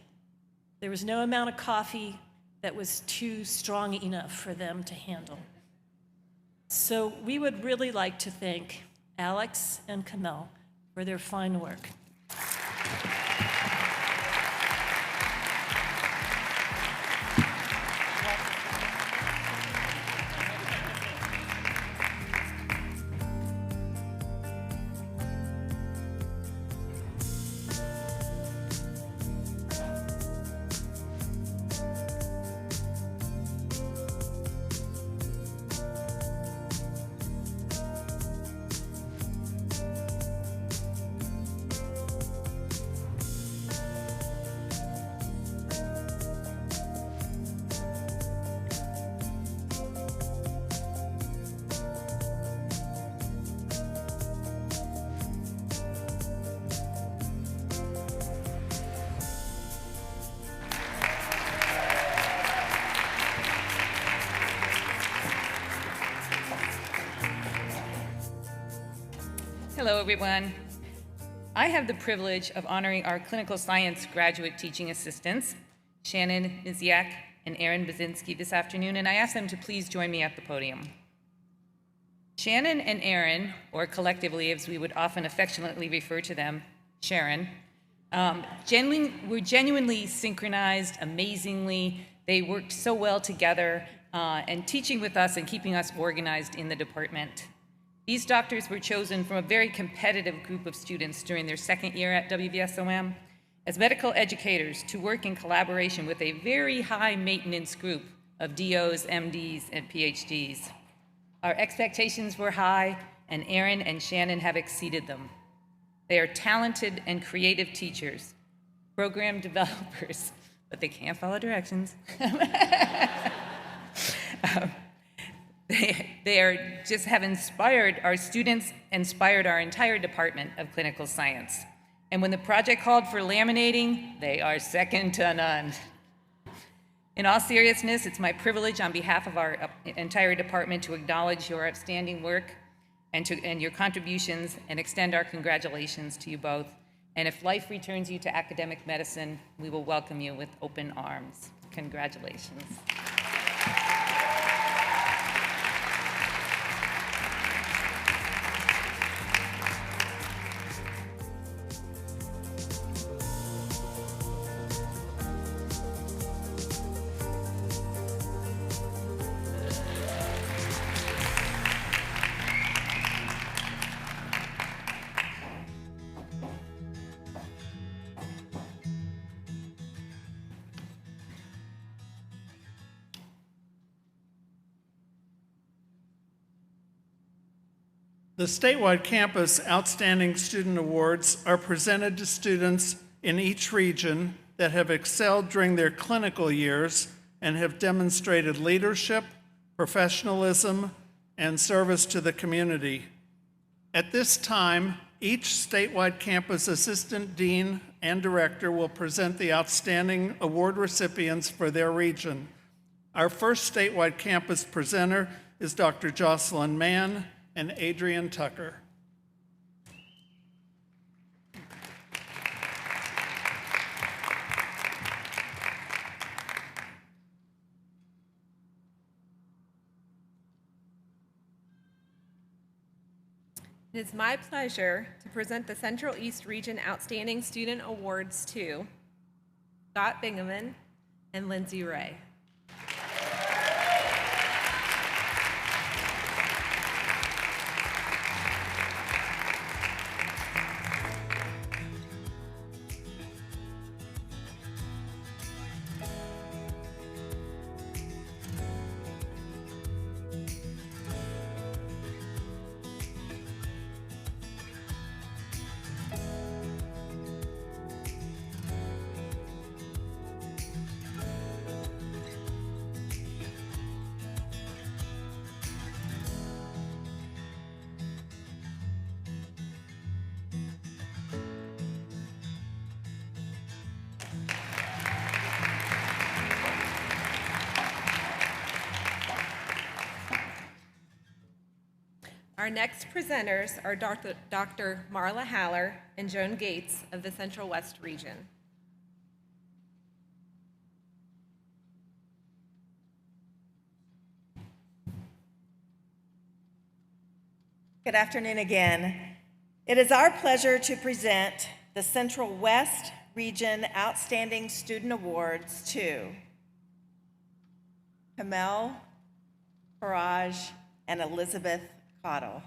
Speaker 18: There was no amount of coffee that was too strong enough for them to handle. So we would really like to thank Alex and Kamel for their fine work.
Speaker 19: Hello, everyone. I have the privilege of honoring our clinical science graduate teaching assistants, Shannon Miziak and Aaron Bazinski, this afternoon, and I ask them to please join me at the podium. Shannon and Aaron, or collectively as we would often affectionately refer to them, Sharon, were genuinely synchronized, amazingly. They worked so well together and teaching with us and keeping us organized in the department. These doctors were chosen from a very competitive group of students during their second year at WVSOM as medical educators to work in collaboration with a very high maintenance group of DOs, MDs, and PhDs. Our expectations were high, and Aaron and Shannon have exceeded them. They are talented and creative teachers, program developers, but they can't follow directions. They are just have inspired our students, inspired our entire department of clinical science. And when the project called for laminating, they are second to none. In all seriousness, it's my privilege on behalf of our entire department to acknowledge your outstanding work and your contributions and extend our congratulations to you both. And if life returns you to academic medicine, we will welcome you with open arms. Congratulations.
Speaker 9: The statewide campus Outstanding Student Awards are presented to students in each region that have excelled during their clinical years and have demonstrated leadership, professionalism, and service to the community. At this time, each statewide campus assistant dean and director will present the outstanding award recipients for their region. Our first statewide campus presenter is Dr. Jocelyn Mann and Adrian Tucker.
Speaker 14: It is my pleasure to present the Central East Region Outstanding Student Awards to Scott Bingaman and Lindsay Ray. Our next presenters are Dr. Marla Haller and Joan Gates of the Central West region.
Speaker 15: Good afternoon again. It is our pleasure to present the Central West Region Outstanding Student Awards to Kamel, Faraj, and Elizabeth Cottle.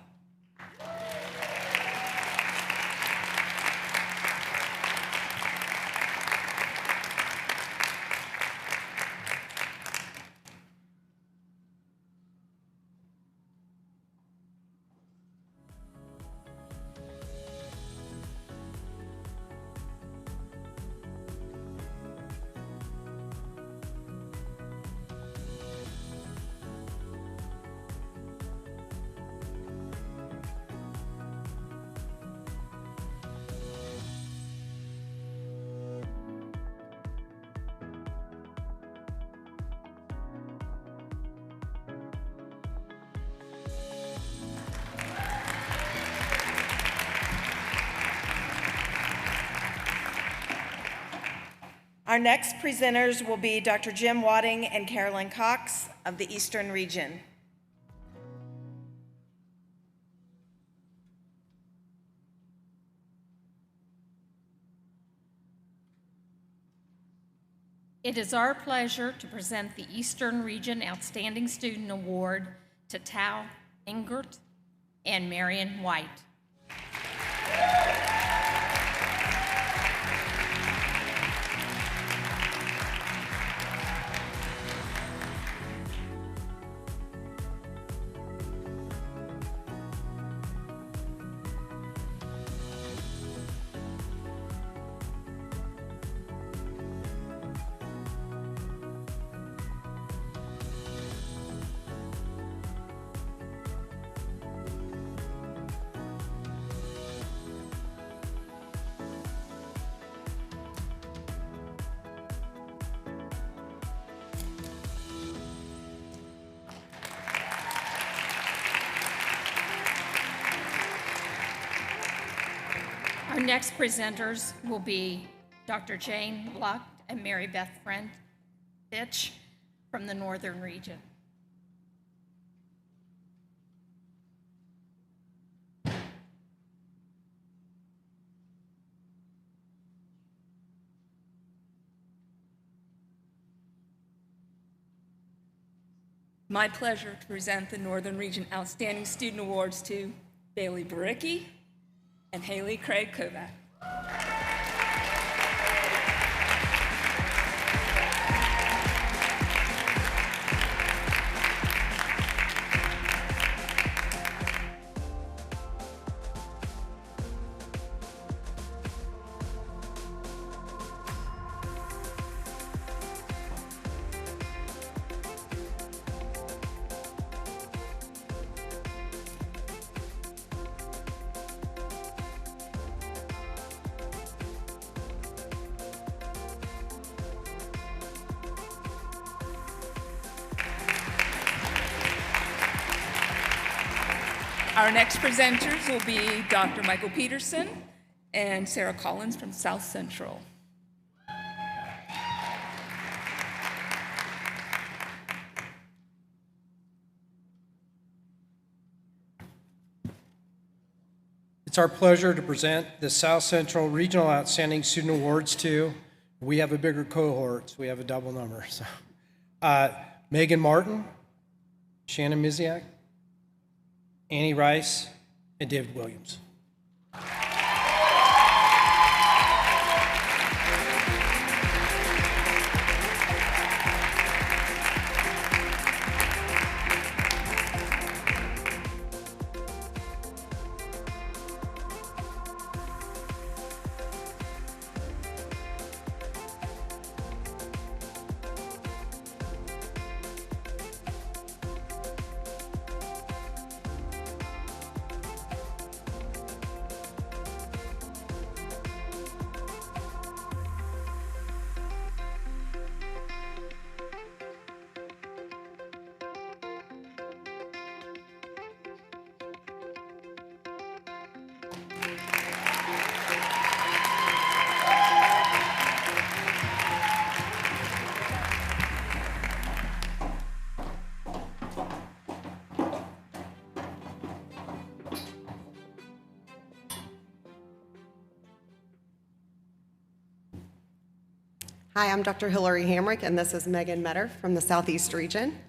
Speaker 15: Our next presenters will be Dr. Jim Wadding and Carolyn Cox of the Eastern Region.
Speaker 20: It is our pleasure to present the Eastern Region Outstanding Student Award to Tao Engert and Marion White. Our next presenters will be Dr. Jane Luck and Mary Beth Fitch from the Northern Region.
Speaker 21: My pleasure to present the Northern Region Outstanding Student Awards to Bailey Baricki and Haley Craig Kovac. Our next presenters will be Dr. Michael Peterson and Sarah Collins from South Central.
Speaker 22: It's our pleasure to present the South Central Regional Outstanding Student Awards to, we have a bigger cohort, so we have a double number. So, Megan Martin, Shannon Miziak, Annie Rice, and David Williams.
Speaker 10: Hi, I'm Dr. Hillary Hamrick, and this is Megan Metter from the Southeast Region.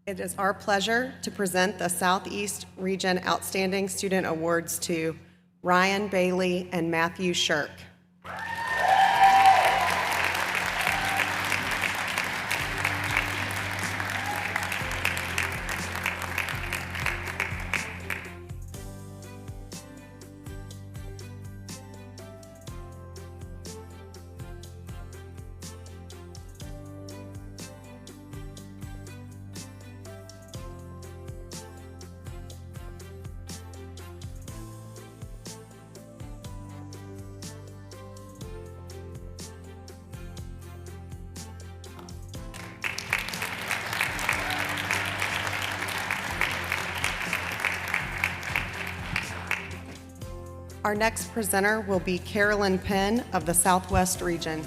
Speaker 10: It is our pleasure to present the Southeast Region Outstanding Student Awards to Ryan Bailey and Matthew Shirk. Our next presenter will be Carolyn Penn of the Southwest Region.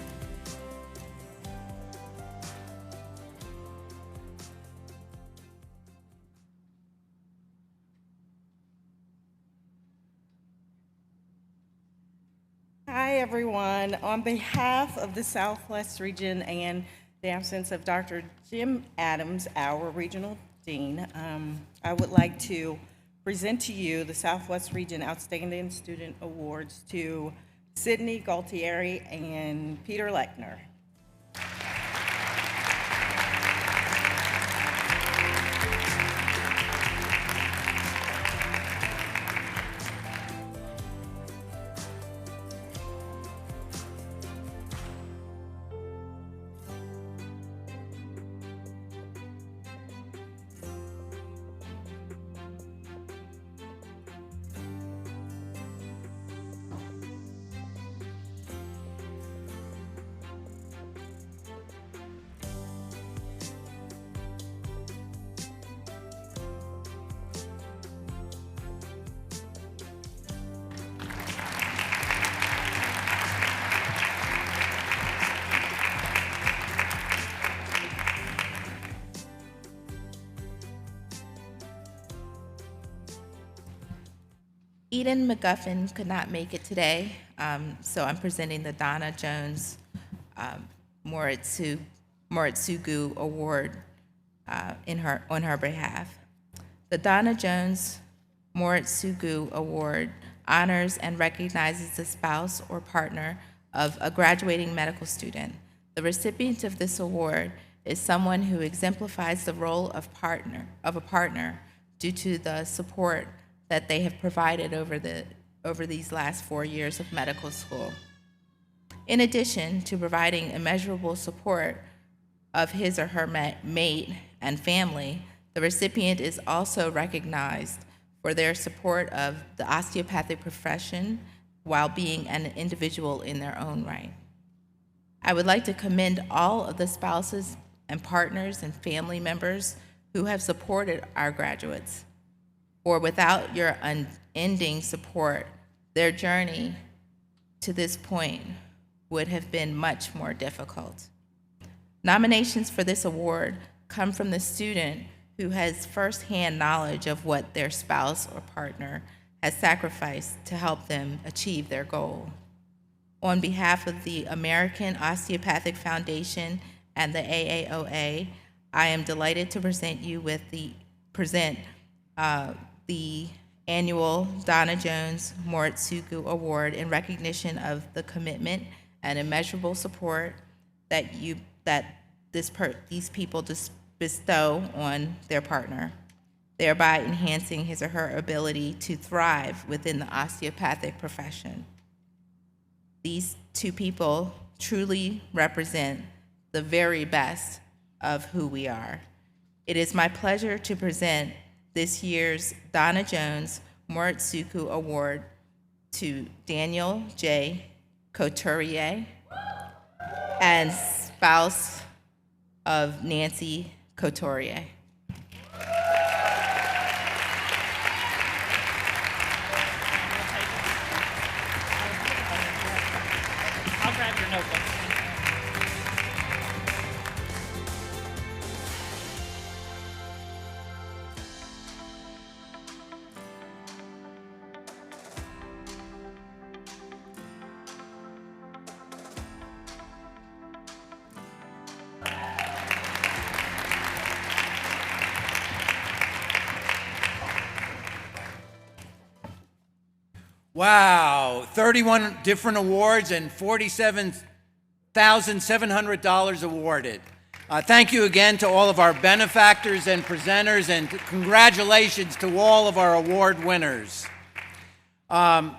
Speaker 2: Hi, everyone. On behalf of the Southwest Region and the absence of Dr. Jim Adams, our regional dean, I would like to present to you the Southwest Region Outstanding Student Awards to Sydney Galtieri and Peter Lechner.
Speaker 3: Eden McGuffin could not make it today, so I'm presenting the Donna Jones Moritsugu Award on her behalf. The Donna Jones Moritsugu Award honors and recognizes the spouse or partner of a graduating medical student. The recipient of this award is someone who exemplifies the role of a partner due to the support that they have provided over these last 4 years of medical school. In addition to providing immeasurable support of his or her mate and family, the recipient is also recognized for their support of the osteopathic profession while being an individual in their own right. I would like to commend all of the spouses and partners and family members who have supported our graduates. For without your unending support, their journey to this point would have been much more difficult. Nominations for this award come from the student who has firsthand knowledge of what their spouse or partner has sacrificed to help them achieve their goal. On behalf of the American Osteopathic Foundation and the AAOA, I am delighted to present the annual Donna Jones Moritsugu Award in recognition of the commitment and immeasurable support that these people bestow on their partner, thereby enhancing his or her ability to thrive within the osteopathic profession. These two people truly represent the very best of who we are. It is my pleasure to present this year's Donna Jones Moritsugu Award to Daniel J. Couturier and spouse of Nancy Couturier.
Speaker 19: I'll grab your notebook.
Speaker 1: Wow, 31 different awards and $47,700 awarded. Thank you again to all of our benefactors and presenters, and congratulations to all of our award winners. Now,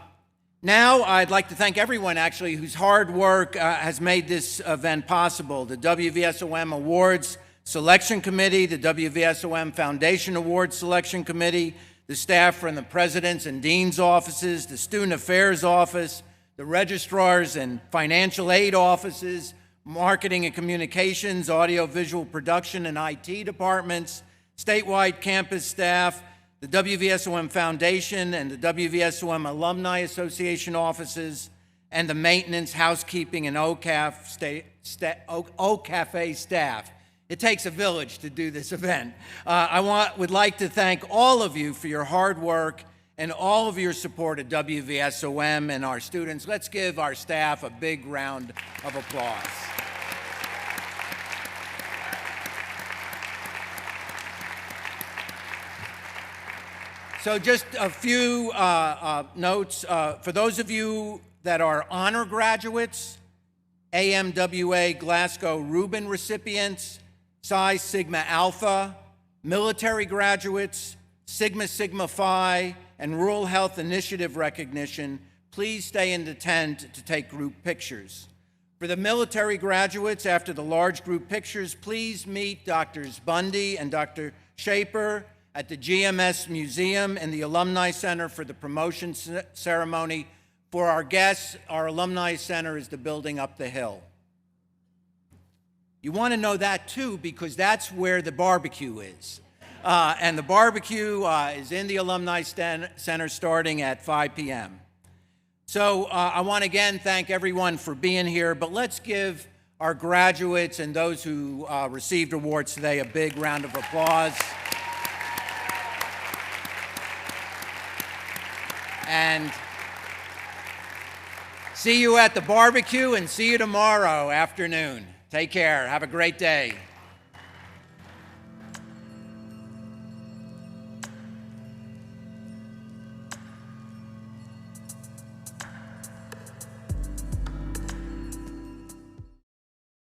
Speaker 1: I'd like to thank everyone, actually, whose hard work has made this event possible. The WVSOM Awards Selection Committee, the WVSOM Foundation Awards Selection Committee, the staff from the President's and Dean's offices, the Student Affairs Office, the registrars and financial aid offices, marketing and communications, audio-visual production and IT departments, statewide campus staff, the WVSOM Foundation and the WVSOM Alumni Association offices, and the maintenance, housekeeping, and OCAFE staff. It takes a village to do this event. Would like to thank all of you for your hard work and all of your support of WVSOM and our students. Let's give our staff a big round of applause. So just a few notes. For those of you that are honor graduates, AMWA Glasgow Rubin recipients, Psi Sigma Alpha, military graduates, Sigma Sigma Phi, and Rural Health Initiative recognition, please stay in the tent to take group pictures. For the military graduates, after the large group pictures, please meet Drs. Bundy and Dr. Shaper at the GMS Museum and the Alumni Center for the promotion ceremony. For our guests, our Alumni Center is the building up the hill. You want to know that too, because that's where the barbecue is. And the barbecue is in the Alumni Center starting at 5 p.m. So I want to again thank everyone for being here, but let's give our graduates and those who received awards today a big round of applause. And see you at the barbecue and see you tomorrow afternoon. Take care. Have a great day.